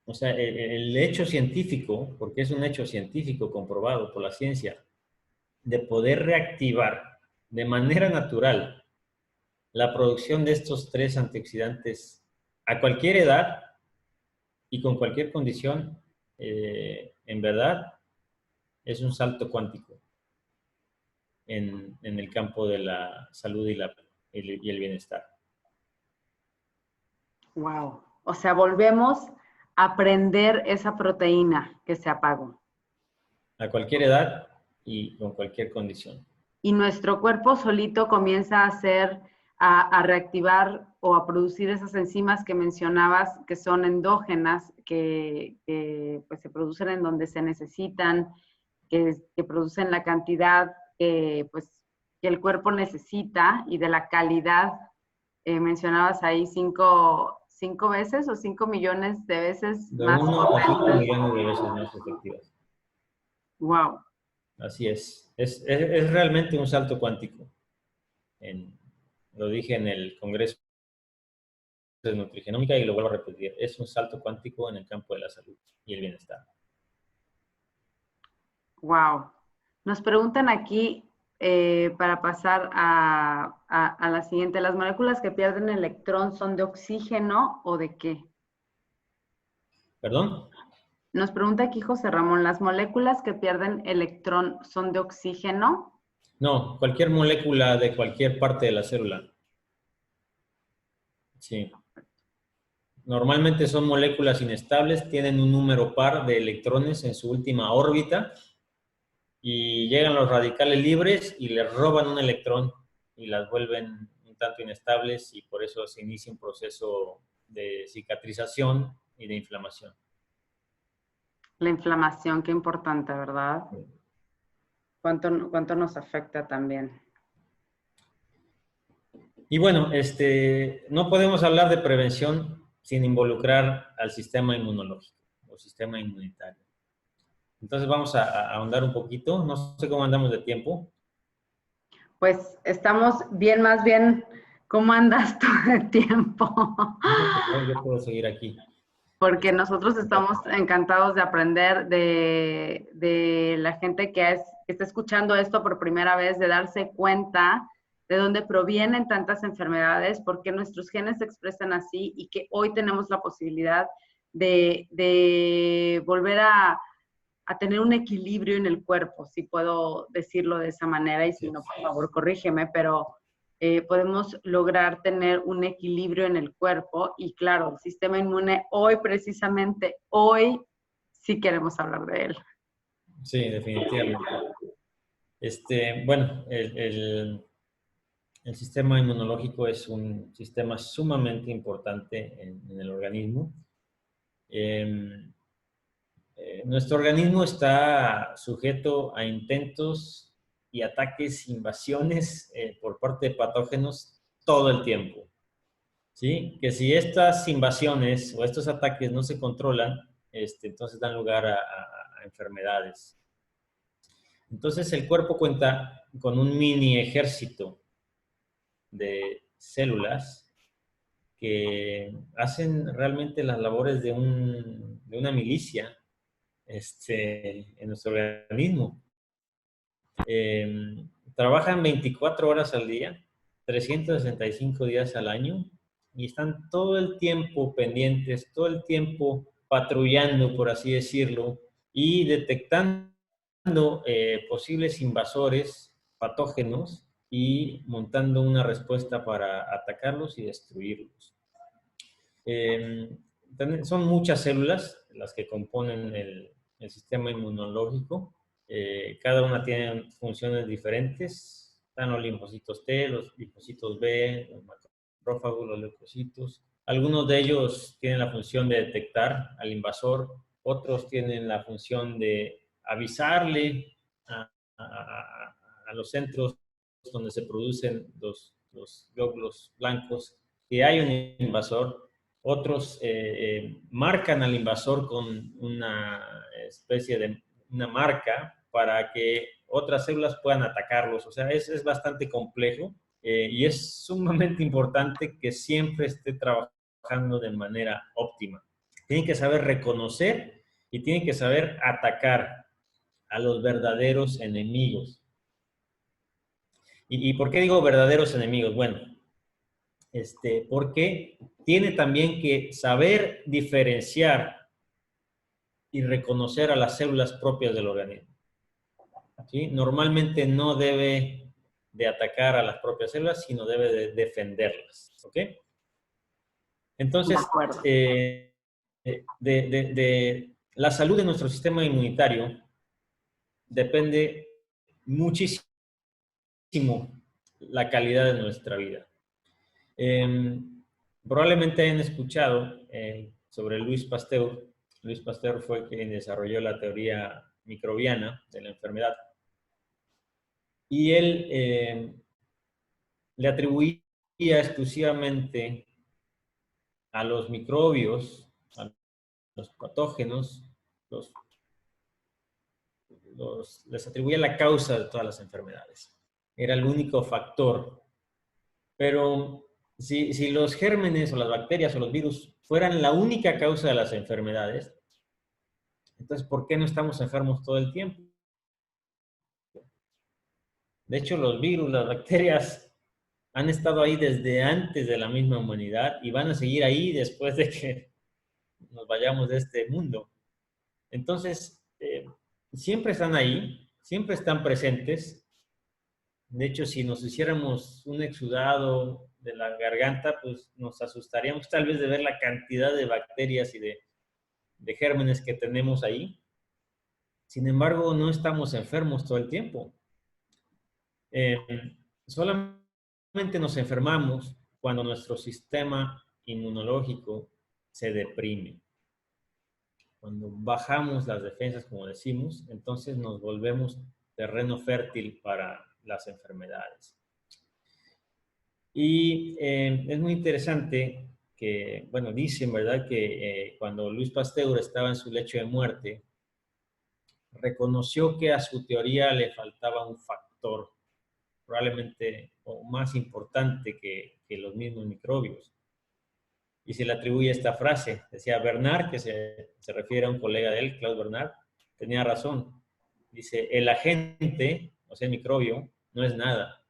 o sea, el hecho científico, porque es un hecho científico comprobado por la ciencia, de poder reactivar de manera natural la producción de estos 3 antioxidantes a cualquier edad y con cualquier condición, en verdad, es un salto cuántico en el campo de la salud y el bienestar. Wow. O sea, volvemos a aprender esa proteína que se apagó. A cualquier edad y con cualquier condición. Y nuestro cuerpo solito comienza a reactivar o a producir esas enzimas que mencionabas, que son endógenas, que pues se producen en donde se necesitan, que producen la cantidad pues, que el cuerpo necesita y de la calidad. Mencionabas ahí 5 veces o 5 millones de veces de más. 1 a 5 millones de veces más efectivas. Wow. Así es. Es realmente un salto cuántico. Lo dije en el Congreso de Nutrigenómica y lo vuelvo a repetir. Es un salto cuántico en el campo de la salud y el bienestar. Wow. Nos preguntan aquí, para pasar a la siguiente, ¿las moléculas que pierden electrón son de oxígeno o de qué? ¿Perdón? Nos pregunta aquí José Ramón, ¿las moléculas que pierden electrón son de oxígeno? No, cualquier molécula de cualquier parte de la célula Sí. Normalmente son moléculas inestables, tienen un número par de electrones en su última órbita y llegan los radicales libres y les roban un electrón y las vuelven un tanto inestables y por eso se inicia un proceso de cicatrización y de inflamación. La inflamación, qué importante, ¿verdad? ¿Cuánto nos afecta también? Y bueno, no podemos hablar de prevención sin involucrar al sistema inmunológico o sistema inmunitario. Entonces vamos a ahondar un poquito. No sé cómo andamos de tiempo. Pues estamos bien, más bien, ¿cómo andas todo el tiempo? Yo puedo seguir aquí. Porque nosotros estamos encantados de aprender de la gente que está escuchando esto por primera vez, de darse cuenta de dónde provienen tantas enfermedades, por qué nuestros genes se expresan así y que hoy tenemos la posibilidad de volver a tener un equilibrio en el cuerpo, si puedo decirlo de esa manera, y si no, por favor, corrígeme, pero podemos lograr tener un equilibrio en el cuerpo y claro, el sistema inmune hoy, precisamente hoy, sí queremos hablar de él. Sí, definitivamente. Bueno, el sistema inmunológico es un sistema sumamente importante en el organismo. Nuestro organismo está sujeto a intentos y ataques, invasiones por parte de patógenos todo el tiempo. ¿Sí? Que si estas invasiones o estos ataques no se controlan, entonces dan lugar a enfermedades. Entonces el cuerpo cuenta con un mini ejército de células que hacen realmente las labores de una milicia en nuestro organismo. Trabajan 24 horas al día, 365 días al año y están todo el tiempo pendientes, todo el tiempo patrullando, por así decirlo, y detectando posibles invasores patógenos y montando una respuesta para atacarlos y destruirlos. Son muchas células las que componen el sistema inmunológico. Cada una tiene funciones diferentes. Están los linfocitos T, los linfocitos B, los macrófagos, los leucocitos. Algunos de ellos tienen la función de detectar al invasor, otros tienen la función de avisarle a los centros donde se producen los glóbulos blancos que hay un invasor. Otros marcan al invasor con una especie de una marca para que otras células puedan atacarlos. O sea, es bastante complejo y es sumamente importante que siempre esté trabajando de manera óptima. Tienen que saber reconocer y tienen que saber atacar a los verdaderos enemigos. ¿Y por qué digo verdaderos enemigos? Bueno, porque tiene también que saber diferenciar y reconocer a las células propias del organismo. ¿Sí? Normalmente no debe de atacar a las propias células, sino debe de defenderlas. ¿Ok? Entonces, de la salud de nuestro sistema inmunitario depende muchísimo la calidad de nuestra vida. Probablemente hayan escuchado sobre Louis Pasteur. Louis Pasteur fue quien desarrolló la teoría microbiana de la enfermedad. Y él le atribuía exclusivamente a los microbios, a los patógenos, les atribuía la causa de todas las enfermedades. Era el único factor. Pero si los gérmenes o las bacterias o los virus fueran la única causa de las enfermedades, entonces, ¿por qué no estamos enfermos todo el tiempo? De hecho, los virus, las bacterias han estado ahí desde antes de la misma humanidad y van a seguir ahí después de que nos vayamos de este mundo. Entonces, siempre están ahí, siempre están presentes. De hecho, si nos hiciéramos un exudado de la garganta, pues nos asustaríamos tal vez de ver la cantidad de bacterias y de gérmenes que tenemos ahí. Sin embargo, no estamos enfermos todo el tiempo. Solamente nos enfermamos cuando nuestro sistema inmunológico se deprime. Cuando bajamos las defensas, como decimos, entonces nos volvemos terreno fértil para las enfermedades. Y es muy interesante que, bueno, dicen, ¿verdad?, que cuando Luis Pasteur estaba en su lecho de muerte, reconoció que a su teoría le faltaba un factor probablemente o más importante que los mismos microbios. Y se le atribuye esta frase. Decía Bernard, que se refiere a un colega de él, Claude Bernard, tenía razón. Dice, el agente, o sea, el microbio, no es nada.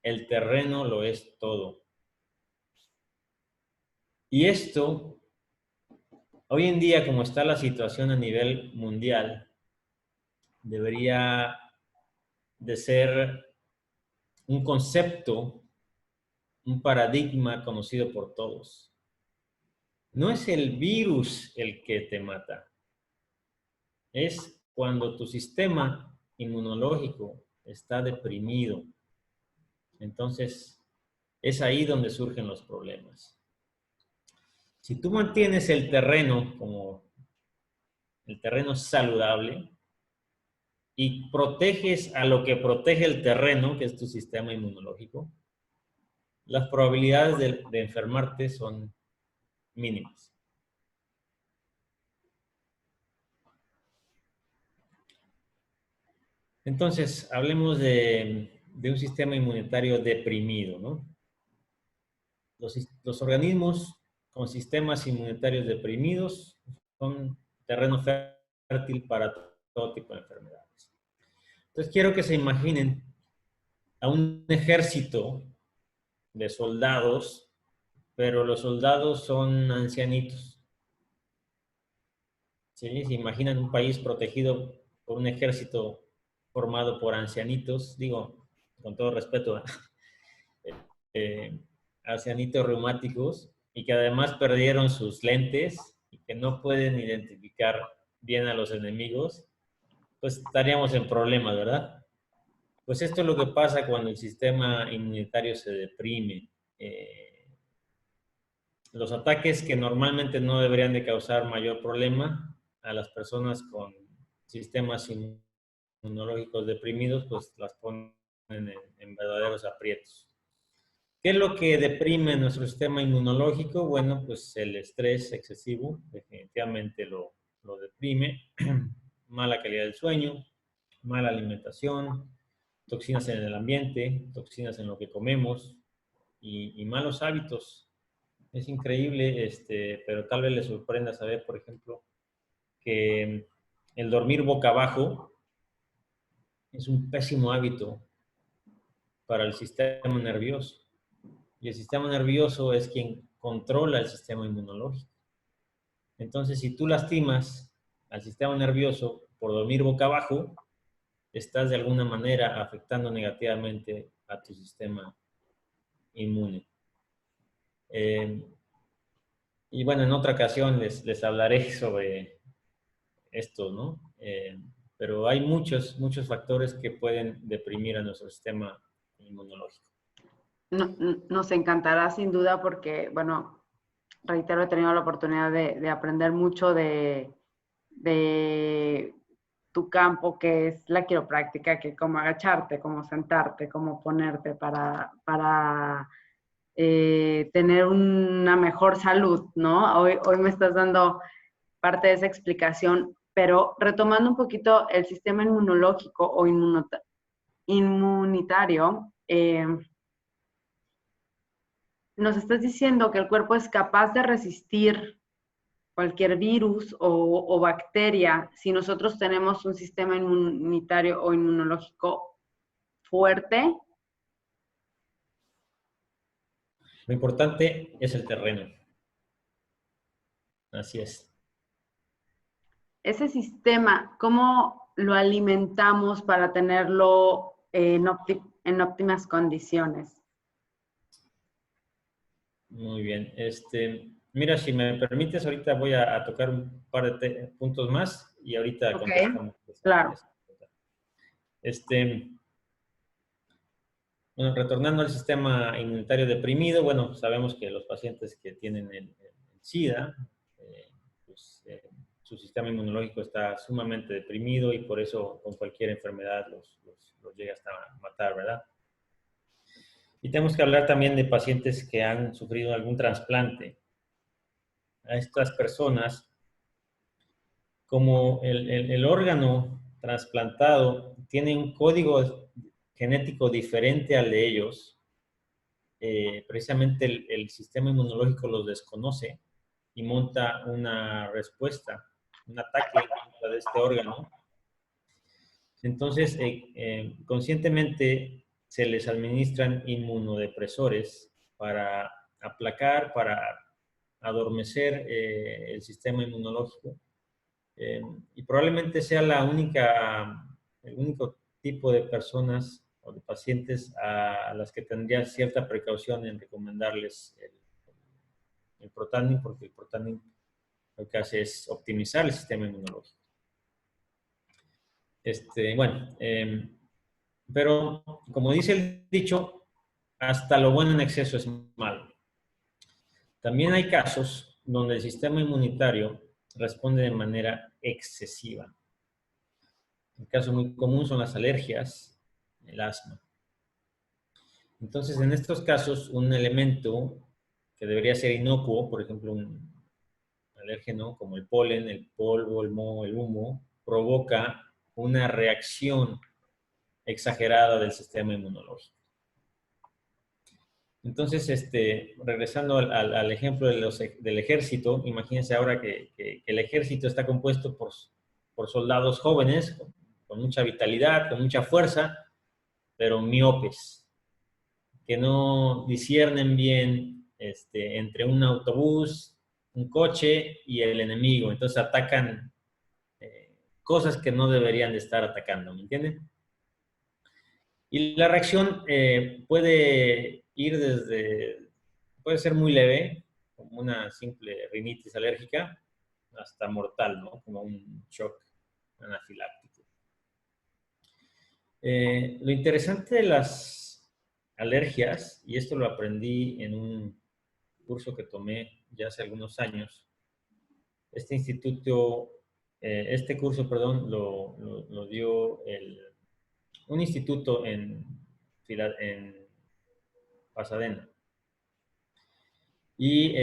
El terreno lo es todo. Y esto, hoy en día, como está la situación a nivel mundial, debería de ser un concepto, un paradigma conocido por todos. No es el virus el que te mata, es cuando tu sistema inmunológico está deprimido. Entonces, es ahí donde surgen los problemas. Si tú mantienes el terreno como el terreno saludable y proteges a lo que protege el terreno, que es tu sistema inmunológico, las probabilidades de enfermarte son mínimas. Entonces, hablemos de un sistema inmunitario deprimido, ¿no? Los organismos con sistemas inmunitarios deprimidos son terreno fértil para todo tipo de enfermedades. Entonces, quiero que se imaginen a un ejército de soldados, pero los soldados son ancianitos. ¿Sí? Se imaginan un país protegido por un ejército formado por ancianitos, digo, con todo respeto, ancianitos reumáticos, y que además perdieron sus lentes y que no pueden identificar bien a los enemigos, pues estaríamos en problemas, ¿verdad? Pues esto es lo que pasa cuando el sistema inmunitario se deprime. Los ataques que normalmente no deberían de causar mayor problema a las personas con sistemas inmunológicos deprimidos, pues las ponen en verdaderos aprietos. ¿Qué es lo que deprime nuestro sistema inmunológico? Bueno, pues el estrés excesivo definitivamente lo deprime. Mala calidad del sueño, mala alimentación, toxinas en el ambiente, toxinas en lo que comemos y malos hábitos. Es increíble, pero tal vez les sorprenda saber, por ejemplo, que el dormir boca abajo es un pésimo hábito para el sistema nervioso. Y el sistema nervioso es quien controla el sistema inmunológico. Entonces, si tú lastimas al sistema nervioso por dormir boca abajo, estás de alguna manera afectando negativamente a tu sistema inmune. Y bueno, en otra ocasión les hablaré sobre esto, ¿no? Pero hay muchos factores que pueden deprimir a nuestro sistema inmunológico. Nos encantará sin duda porque, bueno, reitero, he tenido la oportunidad de aprender mucho de tu campo, que es la quiropráctica, que cómo agacharte, cómo sentarte, cómo ponerte para tener una mejor salud, ¿no? Hoy me estás dando parte de esa explicación, pero retomando un poquito el sistema inmunológico o inmunitario, nos estás diciendo que el cuerpo es capaz de resistir cualquier virus o bacteria si nosotros tenemos un sistema inmunitario o inmunológico fuerte. Lo importante es el terreno. Así es. Ese sistema, ¿cómo lo alimentamos para tenerlo en óptimas condiciones? Muy bien. Mira, si me permites, ahorita voy a tocar un par de puntos más y ahorita Ok, contestamos claro. esa pregunta. Bueno, retornando al sistema inmunitario deprimido, bueno, sabemos que los pacientes que tienen el SIDA, eh, pues, su sistema inmunológico está sumamente deprimido y por eso con cualquier enfermedad los llega hasta matar, ¿verdad? Y tenemos que hablar también de pacientes que han sufrido algún trasplante. A estas personas, como el órgano trasplantado tiene un código genético diferente al de ellos, precisamente el sistema inmunológico los desconoce y monta una respuesta, un ataque en contra de este órgano. Entonces, conscientemente se les administran inmunodepresores para aplacar, para adormecer el sistema inmunológico. Y probablemente sea el único tipo de personas o de pacientes a las que tendría cierta precaución en recomendarles el Protandim, porque el Protandim lo que hace es optimizar el sistema inmunológico. Bueno, pero como dice el dicho, hasta lo bueno en exceso es malo. También hay casos donde el sistema inmunitario responde de manera excesiva. Un caso muy común son las alergias, el asma. Entonces, en estos casos, un elemento que debería ser inocuo, por ejemplo, un alérgeno como el polen, el polvo, el moho, el humo, provoca una reacción exagerada del sistema inmunológico. Entonces, regresando al ejemplo del ejército, imagínense ahora que el ejército está compuesto por soldados jóvenes, con mucha vitalidad, con mucha fuerza, pero miopes, que no disciernen bien entre un autobús, un coche y el enemigo. Entonces atacan cosas que no deberían de estar atacando, ¿me entienden? Y la reacción puede ser muy leve, como una simple rinitis alérgica, hasta mortal, ¿no? Como un shock anafiláctico. Lo interesante de las alergias, y esto lo aprendí en un curso que tomé ya hace algunos años, este curso, perdón, lo dio un instituto en Pasadena. Y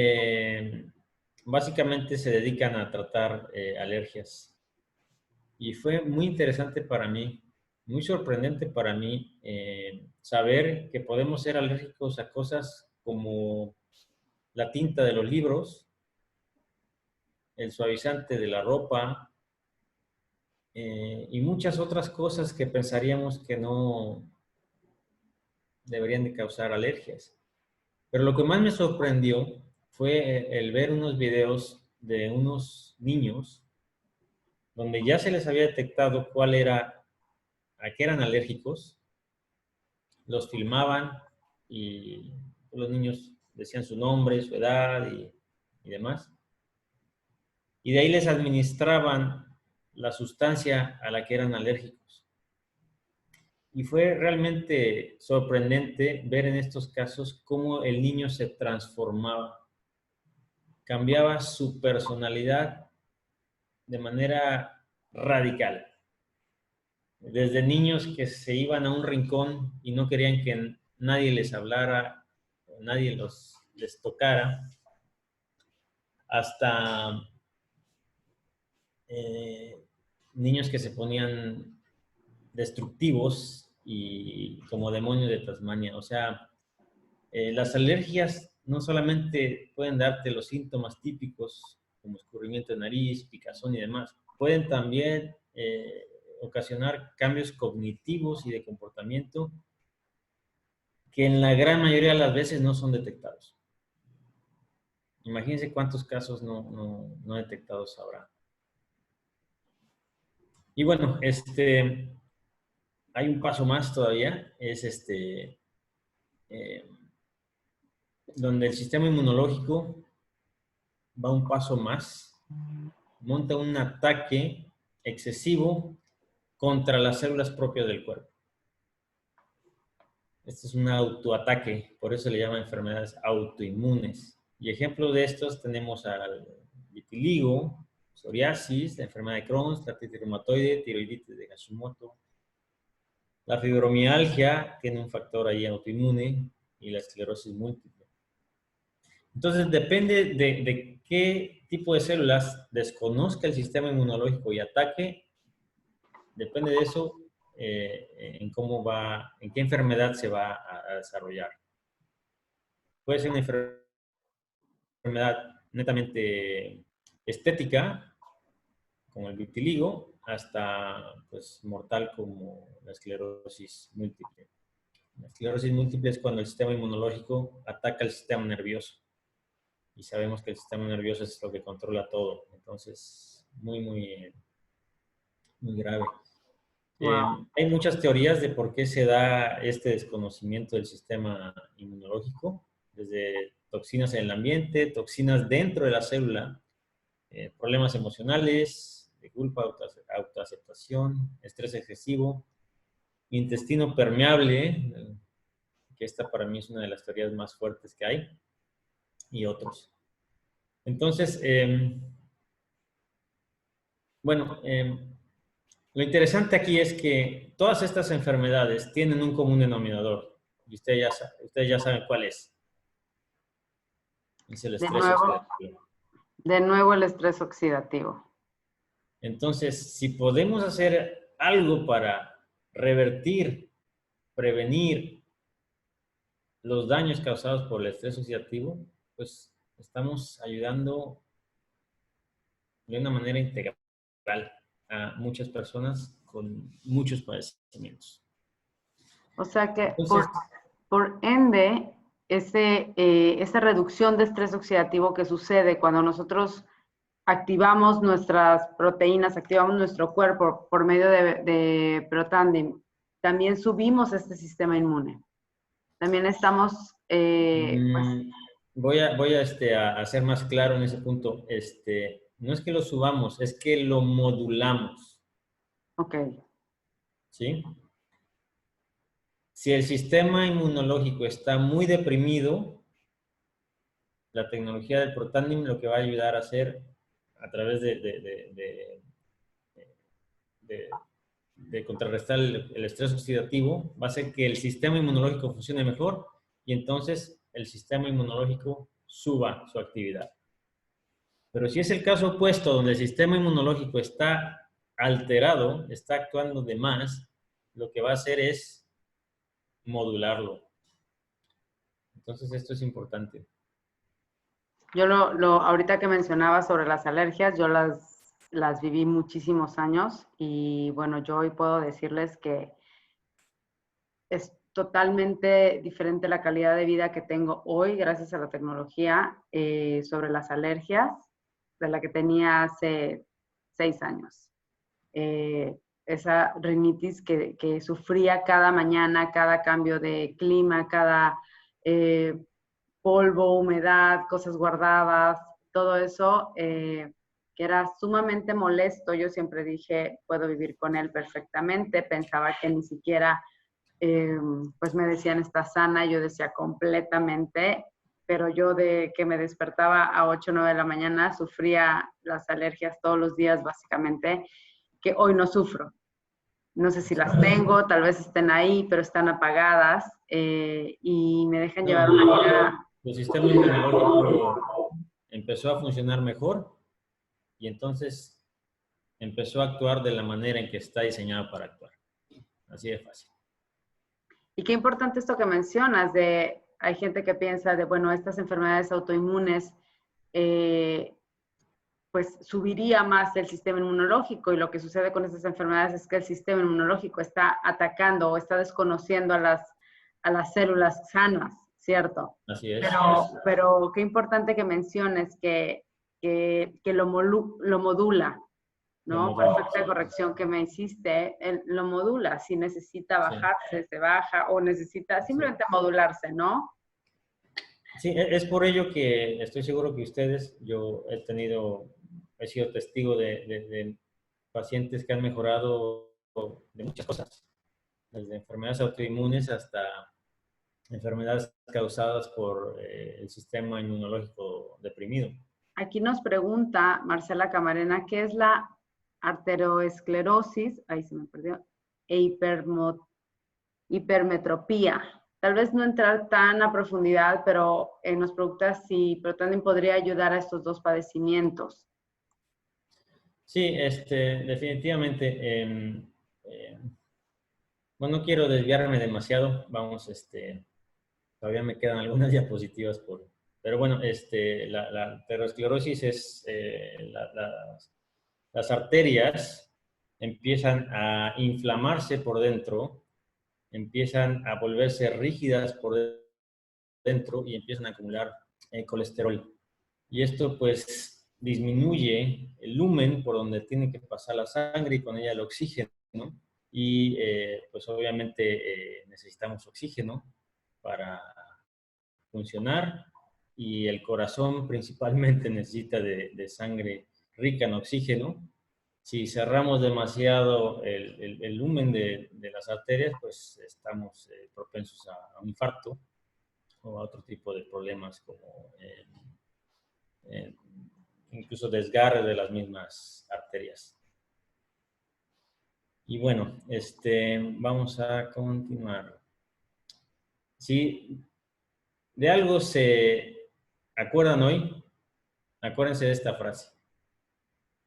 básicamente se dedican a tratar alergias. Y fue muy interesante para mí, muy sorprendente para mí saber que podemos ser alérgicos a cosas como la tinta de los libros, el suavizante de la ropa y muchas otras cosas que pensaríamos que no deberían de causar alergias. Pero lo que más me sorprendió fue el ver unos videos de unos niños donde ya se les había detectado a qué eran alérgicos, los filmaban y los niños decían su nombre, su edad y demás. Y de ahí les administraban la sustancia a la que eran alérgicos. Y fue realmente sorprendente ver en estos casos cómo el niño se transformaba, cambiaba su personalidad de manera radical. Desde niños que se iban a un rincón y no querían que nadie les hablara, nadie les tocara, hasta niños que se ponían destructivos y como demonios de Tasmania. O sea, las alergias no solamente pueden darte los síntomas típicos como escurrimiento de nariz, picazón y demás, pueden también ocasionar cambios cognitivos y de comportamiento que en la gran mayoría de las veces no son detectados. Imagínense cuántos casos no detectados habrá. Y bueno, hay un paso más todavía, es donde el sistema inmunológico va un paso más, monta un ataque excesivo contra las células propias del cuerpo. Este es un autoataque, por eso le llaman enfermedades autoinmunes. Y ejemplos de estos tenemos al vitiligo, psoriasis, la enfermedad de Crohn, la artritis reumatoide, tiroiditis de Hashimoto, la fibromialgia, tiene un factor ahí autoinmune, y la esclerosis múltiple. Entonces, depende de qué tipo de células desconozca el sistema inmunológico y ataque, depende de eso, en qué enfermedad se va a desarrollar. Puede ser una enfermedad netamente estética, como el vitiligo, hasta pues, mortal como la esclerosis múltiple. La esclerosis múltiple es cuando el sistema inmunológico ataca el sistema nervioso. Y sabemos que el sistema nervioso es lo que controla todo. Entonces, muy grave. Wow. Hay muchas teorías de por qué se da este desconocimiento del sistema inmunológico, desde toxinas en el ambiente, toxinas dentro de la célula, problemas emocionales, de culpa, autoaceptación, estrés excesivo, intestino permeable, que esta para mí es una de las teorías más fuertes que hay, y otros. Entonces, bueno, lo interesante aquí es que todas estas enfermedades tienen un común denominador, y ustedes ya saben cuál es. Es el estrés oxidativo. De nuevo el estrés oxidativo. Entonces, si podemos hacer algo para revertir, prevenir los daños causados por el estrés oxidativo, pues estamos ayudando de una manera integral a muchas personas con muchos padecimientos. O sea que Entonces, por ende, esa reducción de estrés oxidativo que sucede cuando nosotros activamos nuestras proteínas, activamos nuestro cuerpo por medio de Protandim, también subimos este sistema inmune. También estamos, pues, voy a ser más claro en ese punto. No es que lo subamos, es que lo modulamos. ok. ¿Sí? Si el sistema inmunológico está muy deprimido, la tecnología del Protandim lo que va a ayudar a hacer a través de contrarrestar el estrés oxidativo, va a hacer que el sistema inmunológico funcione mejor y entonces el sistema inmunológico suba su actividad. Pero si es el caso opuesto, donde el sistema inmunológico está alterado, está actuando de más, lo que va a hacer es modularlo. Entonces esto es importante. Yo ahorita que mencionaba sobre las alergias, yo las viví muchísimos años y bueno, yo hoy puedo decirles que es totalmente diferente la calidad de vida que tengo hoy gracias a la tecnología sobre las alergias de la que tenía hace 6 años. Esa rinitis que sufría cada mañana, cada cambio de clima, cada polvo, humedad, cosas guardadas, todo eso que era sumamente molesto. Yo siempre dije, puedo vivir con él perfectamente. Pensaba que ni siquiera, pues me decían, está sana. Yo decía completamente, pero yo de que me despertaba a 8 o 9 de la mañana, sufría las alergias todos los días, básicamente, que hoy no sufro. No sé si las tengo, tal vez estén ahí, pero están apagadas y me dejan llevar una vida. El sistema inmunológico empezó a funcionar mejor y entonces empezó a actuar de la manera en que está diseñado para actuar. Así de fácil. Y qué importante esto que mencionas hay gente que piensa de, bueno, estas enfermedades autoinmunes, pues subiría más el sistema inmunológico y lo que sucede con estas enfermedades es que el sistema inmunológico está atacando o está desconociendo a las células sanas, ¿cierto? Así es. Pero qué importante que menciones que lo modula, ¿no? Perfecta corrección que me hiciste, lo modula. Si necesita bajarse, se baja, o necesita simplemente modularse, ¿no? Sí, es por ello que estoy seguro que ustedes, yo he sido testigo de pacientes que han mejorado de muchas cosas, desde enfermedades autoinmunes hasta enfermedades causadas por el sistema inmunológico deprimido. Aquí nos pregunta Marcela Camarena, ¿qué es la arteriosclerosis? Ahí se me perdió. E hipermetropía. Tal vez no entrar tan a profundidad, pero nos pregunta si Protandim podría ayudar a estos dos padecimientos. Sí, definitivamente. Bueno, no quiero desviarme demasiado. Vamos, todavía me quedan algunas diapositivas pero bueno, la arteriosclerosis es las arterias empiezan a inflamarse por dentro, empiezan a volverse rígidas por dentro y empiezan a acumular colesterol. Y esto pues disminuye el lumen por donde tiene que pasar la sangre y con ella el oxígeno, ¿no? Y pues obviamente necesitamos oxígeno para funcionar y el corazón principalmente necesita de sangre rica en oxígeno. Si cerramos demasiado el lumen de las arterias, pues estamos propensos a un infarto o a otro tipo de problemas como incluso desgarre de las mismas arterias. Y bueno, vamos a continuar. Si de algo se acuerdan hoy, acuérdense de esta frase.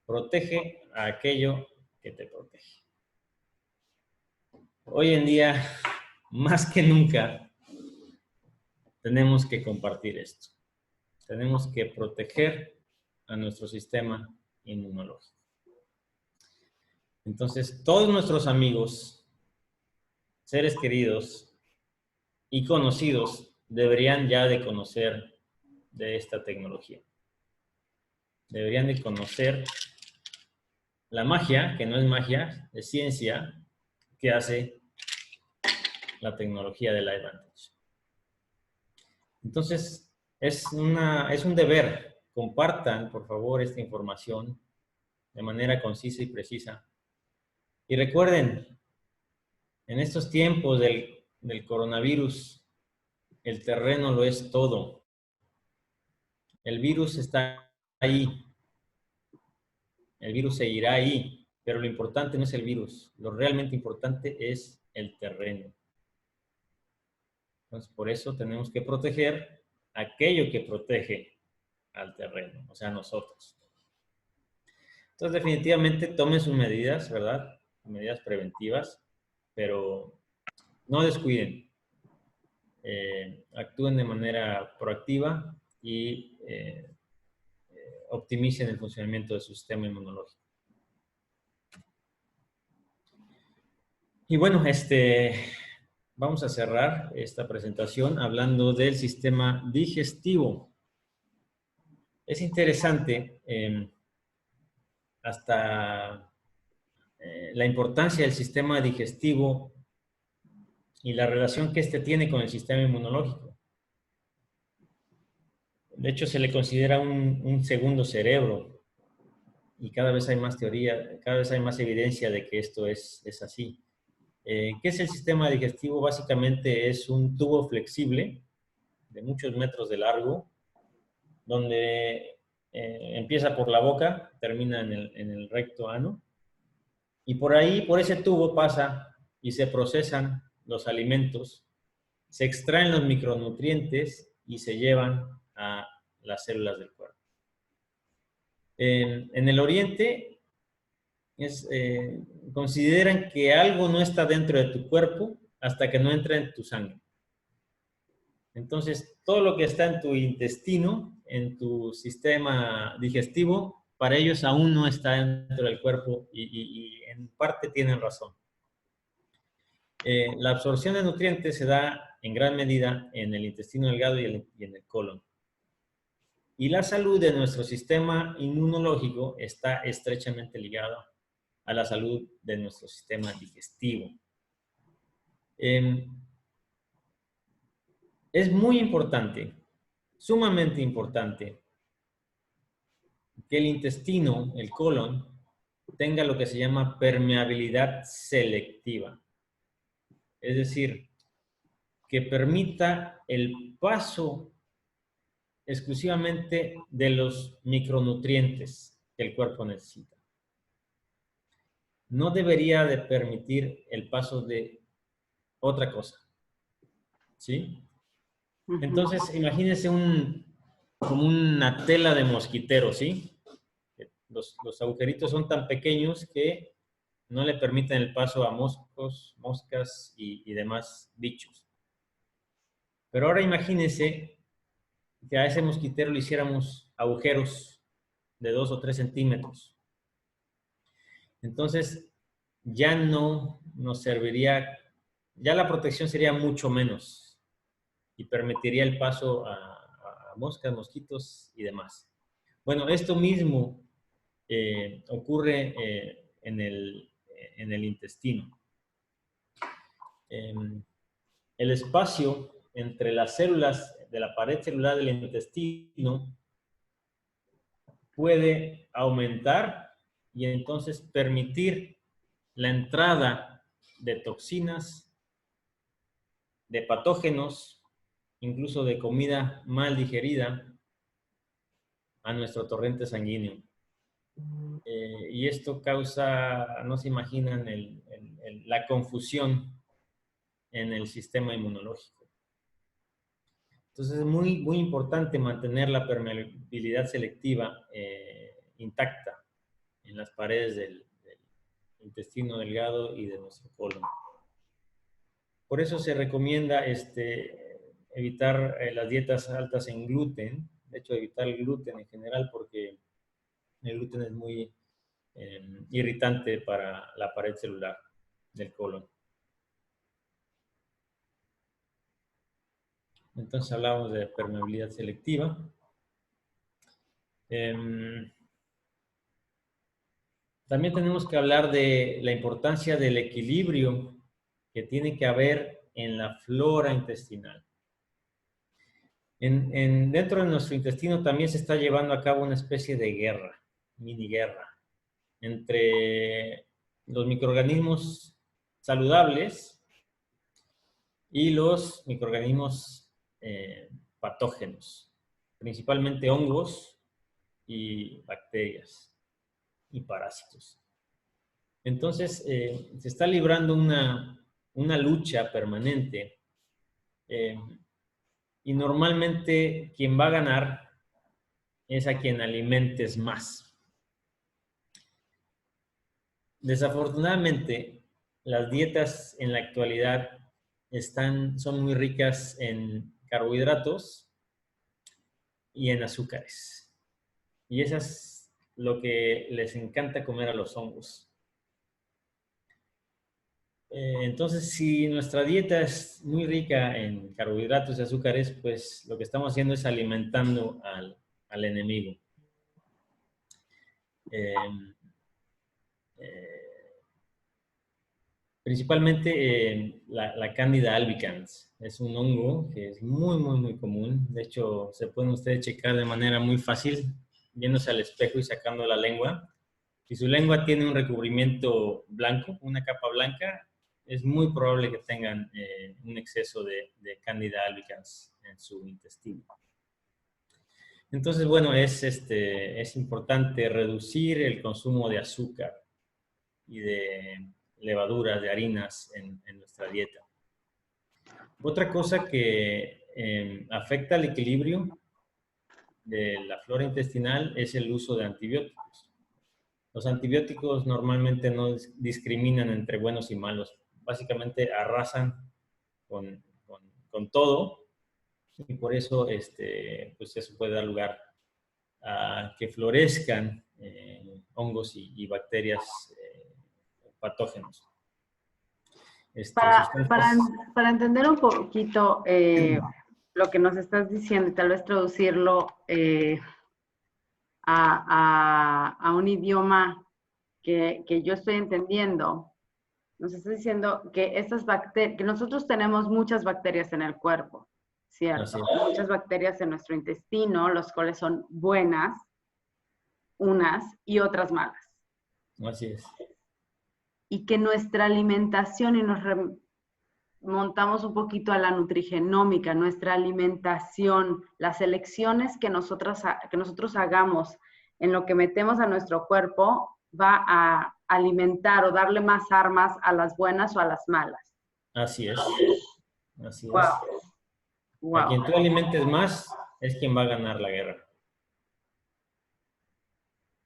Protege a aquello que te protege. Hoy en día, más que nunca, tenemos que compartir esto. Tenemos que proteger a nuestro sistema inmunológico. Entonces, todos nuestros amigos, seres queridos y conocidos deberían ya de conocer de esta tecnología. Deberían de conocer la magia, que no es magia, es ciencia, que hace la tecnología de LifeVantage. Entonces, es un deber. Compartan, por favor, esta información de manera concisa y precisa. Y recuerden, en estos tiempos del coronavirus, el terreno lo es todo. El virus está ahí. El virus seguirá ahí, pero lo importante no es el virus. Lo realmente importante es el terreno. Entonces, por eso tenemos que proteger aquello que protege al terreno, o sea, nosotros. Entonces, definitivamente tomen sus medidas, ¿verdad? Medidas preventivas, pero no descuiden. Actúen de manera proactiva y optimicen el funcionamiento de su sistema inmunológico. Y bueno, vamos a cerrar esta presentación hablando del sistema digestivo. Es interesante hasta la importancia del sistema digestivo y la relación que éste tiene con el sistema inmunológico. De hecho, se le considera un segundo cerebro y cada vez hay más teoría, cada vez hay más evidencia de que esto es así. ¿Qué es el sistema digestivo? Básicamente es un tubo flexible de muchos metros de largo, donde empieza por la boca, termina en el recto ano, y por ahí, por ese tubo pasa y se procesan los alimentos, se extraen los micronutrientes y se llevan a las células del cuerpo. En el oriente consideran que algo no está dentro de tu cuerpo hasta que no entra en tu sangre. Entonces, todo lo que está en tu intestino, en tu sistema digestivo, para ellos aún no está dentro del cuerpo y en parte tienen razón. La absorción de nutrientes se da en gran medida en el intestino delgado y en el colon. Y la salud de nuestro sistema inmunológico está estrechamente ligada a la salud de nuestro sistema digestivo. Es muy importante sumamente importante que el intestino, el colon, tenga lo que se llama permeabilidad selectiva. Es decir, que permita el paso exclusivamente de los micronutrientes que el cuerpo necesita. No debería de permitir el paso de otra cosa. ¿Sí? Entonces, imagínense como una tela de mosquitero, ¿sí? Los agujeritos son tan pequeños que no le permiten el paso a moscos, moscas y demás bichos. Pero ahora imagínense que a ese mosquitero le hiciéramos agujeros de 2 o 3 centímetros. Entonces, ya no nos serviría, ya la protección sería mucho menos y permitiría el paso a moscas, mosquitos y demás. Bueno, esto mismo ocurre en el intestino. El espacio entre las células de la pared celular del intestino puede aumentar y entonces permitir la entrada de toxinas, de patógenos, incluso de comida mal digerida a nuestro torrente sanguíneo. Y esto causa, no se imaginan, la confusión en el sistema inmunológico. Entonces es muy, muy importante mantener la permeabilidad selectiva intacta en las paredes del intestino delgado y de nuestro colon. Por eso se recomienda evitar las dietas altas en gluten, de hecho evitar el gluten en general porque el gluten es muy irritante para la pared celular del colon. Entonces hablamos de permeabilidad selectiva. También tenemos que hablar de la importancia del equilibrio que tiene que haber en la flora intestinal. Dentro de nuestro intestino también se está llevando a cabo una especie de guerra, mini guerra, entre los microorganismos saludables y los microorganismos patógenos, principalmente hongos y bacterias y parásitos. Entonces, se está librando una lucha permanente y normalmente quien va a ganar es a quien alimentes más. Desafortunadamente, las dietas en la actualidad son muy ricas en carbohidratos y en azúcares. Y eso es lo que les encanta comer a los hongos. Entonces, si nuestra dieta es muy rica en carbohidratos y azúcares, pues lo que estamos haciendo es alimentando al enemigo. Principalmente la Candida albicans. Es un hongo que es muy, muy, muy común. De hecho, se pueden ustedes checar de manera muy fácil, viéndose al espejo y sacando la lengua. Si su lengua tiene un recubrimiento blanco, una capa blanca, es muy probable que tengan un exceso de Candida albicans en su intestino. Entonces, bueno, es importante reducir el consumo de azúcar y de levaduras, de harinas en nuestra dieta. Otra cosa que afecta al equilibrio de la flora intestinal es el uso de antibióticos. Los antibióticos normalmente no discriminan entre buenos y malos. Básicamente arrasan con todo y por eso pues eso puede dar lugar a que florezcan hongos y bacterias patógenos. Para entender un poquito lo que nos estás diciendo y tal vez traducirlo a un idioma que yo estoy entendiendo, nos estás diciendo que estas bacterias, que nosotros tenemos muchas bacterias en el cuerpo ¿cierto? Así es. Hay muchas bacterias en nuestro intestino, los cuales son buenas, unas y otras malas. Así es. Y que nuestra alimentación, y nos remontamos un poquito a la nutrigenómica, nuestra alimentación, las elecciones que nosotros hagamos en lo que metemos a nuestro cuerpo, va a alimentar o darle más armas a las buenas o a las malas. Así es. Así Wow. es. Wow. A quien tú alimentes más es quien va a ganar la guerra.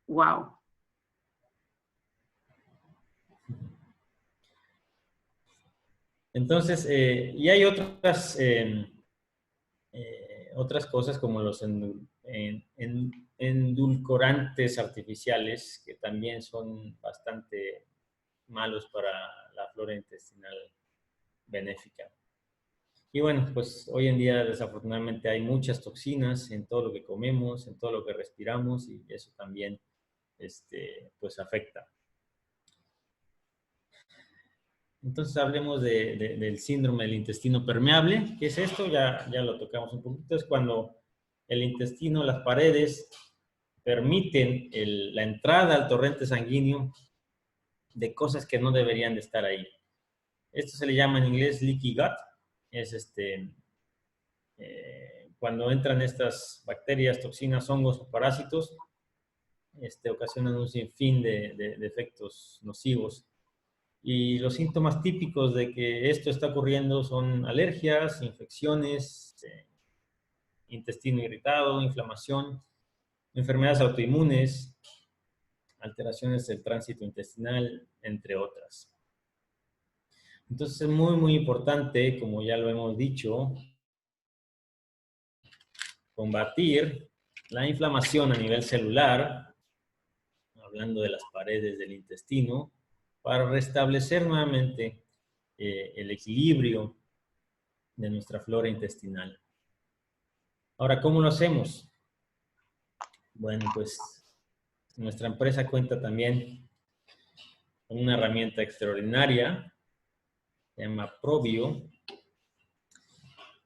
Wow. Entonces, y hay otras, otras cosas como los endulcorantes artificiales que también son bastante malos para la flora intestinal benéfica. Y bueno, pues hoy en día desafortunadamente hay muchas toxinas en todo lo que comemos, en todo lo que respiramos y eso también pues afecta. Entonces hablemos del síndrome del intestino permeable. ¿Qué es esto? Ya lo tocamos un poquito. Es cuando el intestino, las paredes, permiten la entrada al torrente sanguíneo de cosas que no deberían de estar ahí. Esto se le llama en inglés leaky gut. Es cuando entran estas bacterias, toxinas, hongos o parásitos, ocasionan un sinfín de efectos nocivos. Y los síntomas típicos de que esto está ocurriendo son alergias, infecciones, intestino irritado, inflamación, enfermedades autoinmunes, alteraciones del tránsito intestinal, entre otras. Entonces es muy, muy importante, como ya lo hemos dicho, combatir la inflamación a nivel celular, hablando de las paredes del intestino, para restablecer nuevamente el equilibrio de nuestra flora intestinal. Ahora, ¿cómo lo hacemos? Bueno, pues nuestra empresa cuenta también con una herramienta extraordinaria, se llama Probio.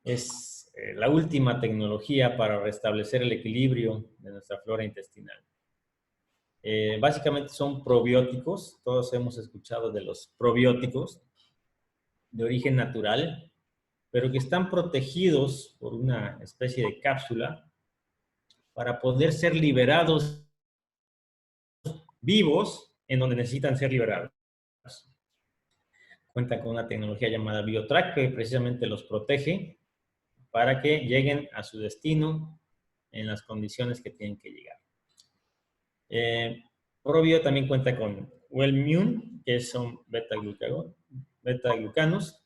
Es la última tecnología para restablecer el equilibrio de nuestra flora intestinal. Básicamente son probióticos, todos hemos escuchado de los probióticos de origen natural, pero que están protegidos por una especie de cápsula para poder ser liberados vivos en donde necesitan ser liberados. Cuentan con una tecnología llamada BioTrack que precisamente los protege para que lleguen a su destino en las condiciones que tienen que llegar. Probio también cuenta con Wellmune, que son beta-glucanos,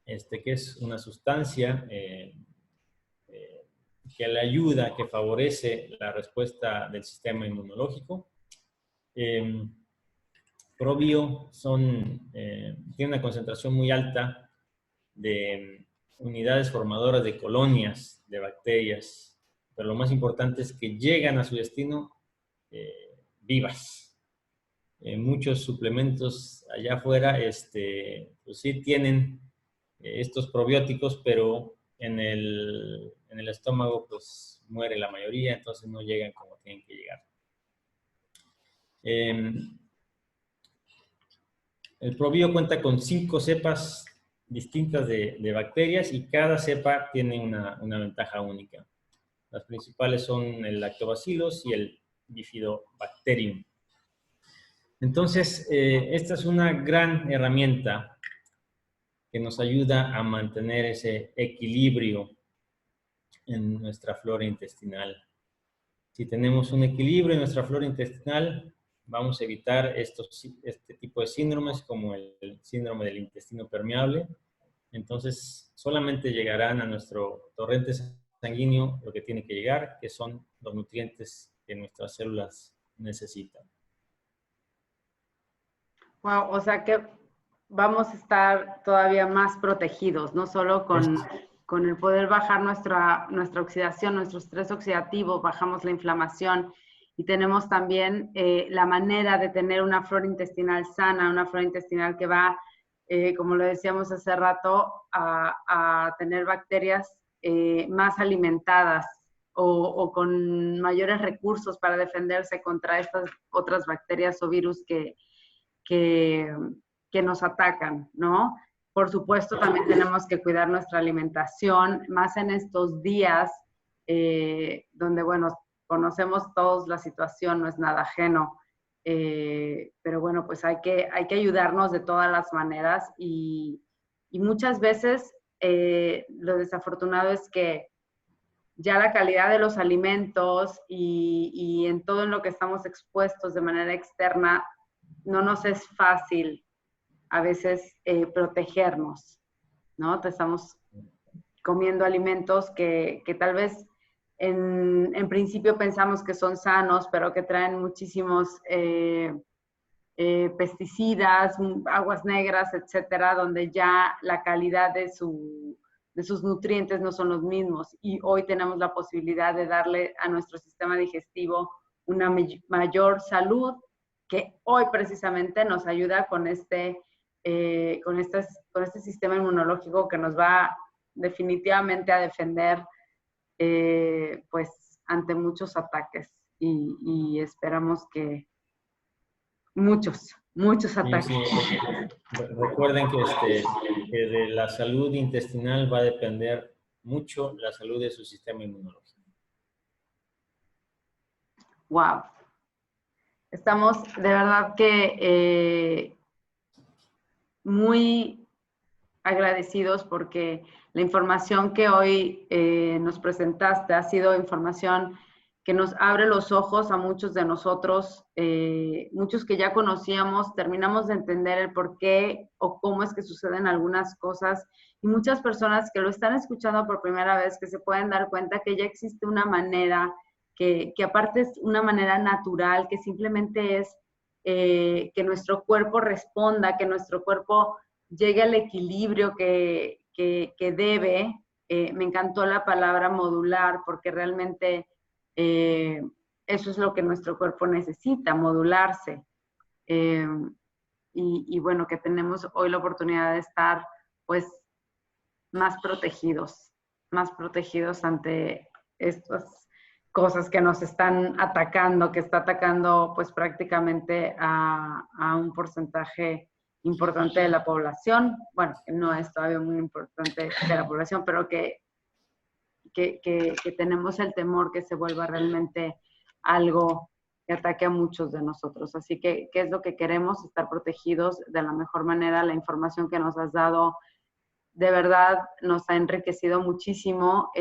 que es una sustancia que le ayuda, que favorece la respuesta del sistema inmunológico. Probio tiene una concentración muy alta de unidades formadoras de colonias de bacterias, pero lo más importante es que llegan a su destino vivas. Muchos suplementos allá afuera pues sí tienen estos probióticos, pero en el estómago pues muere la mayoría, entonces no llegan como tienen que llegar. El probio cuenta con 5 cepas distintas de bacterias y cada cepa tiene una ventaja única. Las principales son el Lactobacillus y el Bifidobacterium. Entonces, esta es una gran herramienta que nos ayuda a mantener ese equilibrio en nuestra flora intestinal. Si tenemos un equilibrio en nuestra flora intestinal, vamos a evitar este tipo de síndromes como el síndrome del intestino permeable. Entonces, solamente llegarán a nuestro torrente sanguíneo lo que tiene que llegar, que son los nutrientes que nuestras células necesitan. Wow, o sea que vamos a estar todavía más protegidos, no solo con el poder bajar nuestra oxidación, nuestro estrés oxidativo, bajamos la inflamación y tenemos también la manera de tener una flora intestinal sana, una flora intestinal que va, como lo decíamos hace rato, a tener bacterias más alimentadas o con mayores recursos para defenderse contra estas otras bacterias o virus que nos atacan, ¿no? Por supuesto, también tenemos que cuidar nuestra alimentación, más en estos días donde, bueno, conocemos todos la situación, no es nada ajeno, pero bueno, pues hay que ayudarnos de todas las maneras y muchas veces lo desafortunado es que ya la calidad de los alimentos y en todo en lo que estamos expuestos de manera externa, no nos es fácil a veces protegernos, ¿no? Estamos comiendo alimentos que tal vez en principio pensamos que son sanos, pero que traen muchísimos pesticidas, aguas negras, etcétera, donde ya la calidad de sus nutrientes no son los mismos. Y hoy tenemos la posibilidad de darle a nuestro sistema digestivo una mayor salud, que hoy precisamente nos ayuda con este sistema inmunológico que nos va definitivamente a defender pues ante muchos ataques y esperamos que muchos ataques. Sí, recuerden que de la salud intestinal va a depender mucho la salud de su sistema inmunológico. Wow. Estamos de verdad que muy agradecidos porque la información que hoy nos presentaste ha sido información que nos abre los ojos a muchos de nosotros, muchos que ya conocíamos, terminamos de entender el por qué o cómo es que suceden algunas cosas y muchas personas que lo están escuchando por primera vez que se pueden dar cuenta que ya existe una manera, que aparte es una manera natural, que simplemente es que nuestro cuerpo responda, que nuestro cuerpo llegue al equilibrio que debe. Me encantó la palabra modular porque realmente eso es lo que nuestro cuerpo necesita, modularse. Y bueno, que tenemos hoy la oportunidad de estar pues más protegidos ante estas cosas que nos están atacando, que está atacando pues prácticamente a un porcentaje importante de la población. Bueno, que no es todavía muy importante de la población, pero que tenemos el temor que se vuelva realmente algo que ataque a muchos de nosotros. Así que, ¿qué es lo que queremos? Estar protegidos de la mejor manera. La información que nos has dado de verdad nos ha enriquecido muchísimo.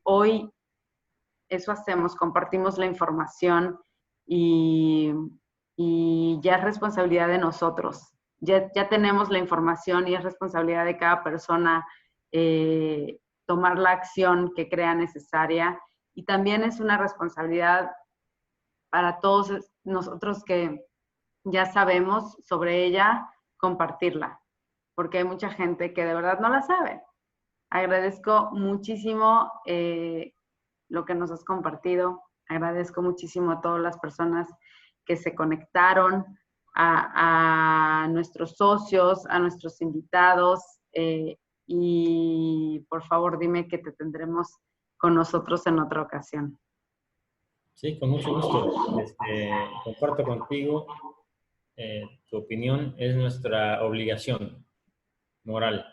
Hoy eso hacemos, compartimos la información y ya es responsabilidad de nosotros. Ya tenemos la información y es responsabilidad de cada persona tomar la acción que crea necesaria. Y también es una responsabilidad para todos nosotros que ya sabemos sobre ella, compartirla, porque hay mucha gente que de verdad no la sabe. Agradezco muchísimo lo que nos has compartido. Agradezco muchísimo a todas las personas que se conectaron, a nuestros socios, a nuestros invitados. Y por favor, dime que te tendremos con nosotros en otra ocasión. Sí, con mucho gusto. Comparto contigo tu opinión. Es nuestra obligación moral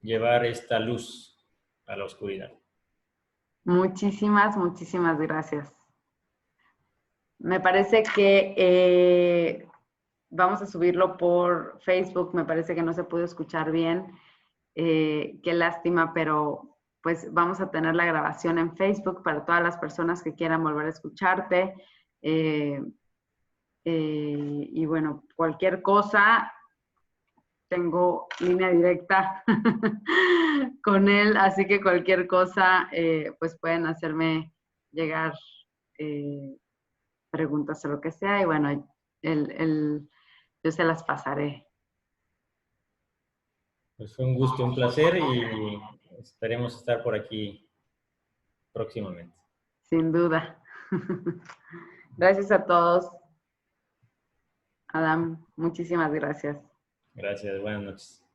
llevar esta luz a la oscuridad. Muchísimas gracias. Me parece que vamos a subirlo por Facebook. Me parece que no se pudo escuchar bien. Qué lástima, pero pues vamos a tener la grabación en Facebook para todas las personas que quieran volver a escucharte. Y bueno, cualquier cosa, tengo línea directa con él, así que cualquier cosa, pues pueden hacerme llegar preguntas o lo que sea, y bueno, yo se las pasaré. Pues fue un gusto, un placer y esperemos estar por aquí próximamente. Sin duda. Gracias a todos. Adam, muchísimas gracias. Gracias, buenas noches.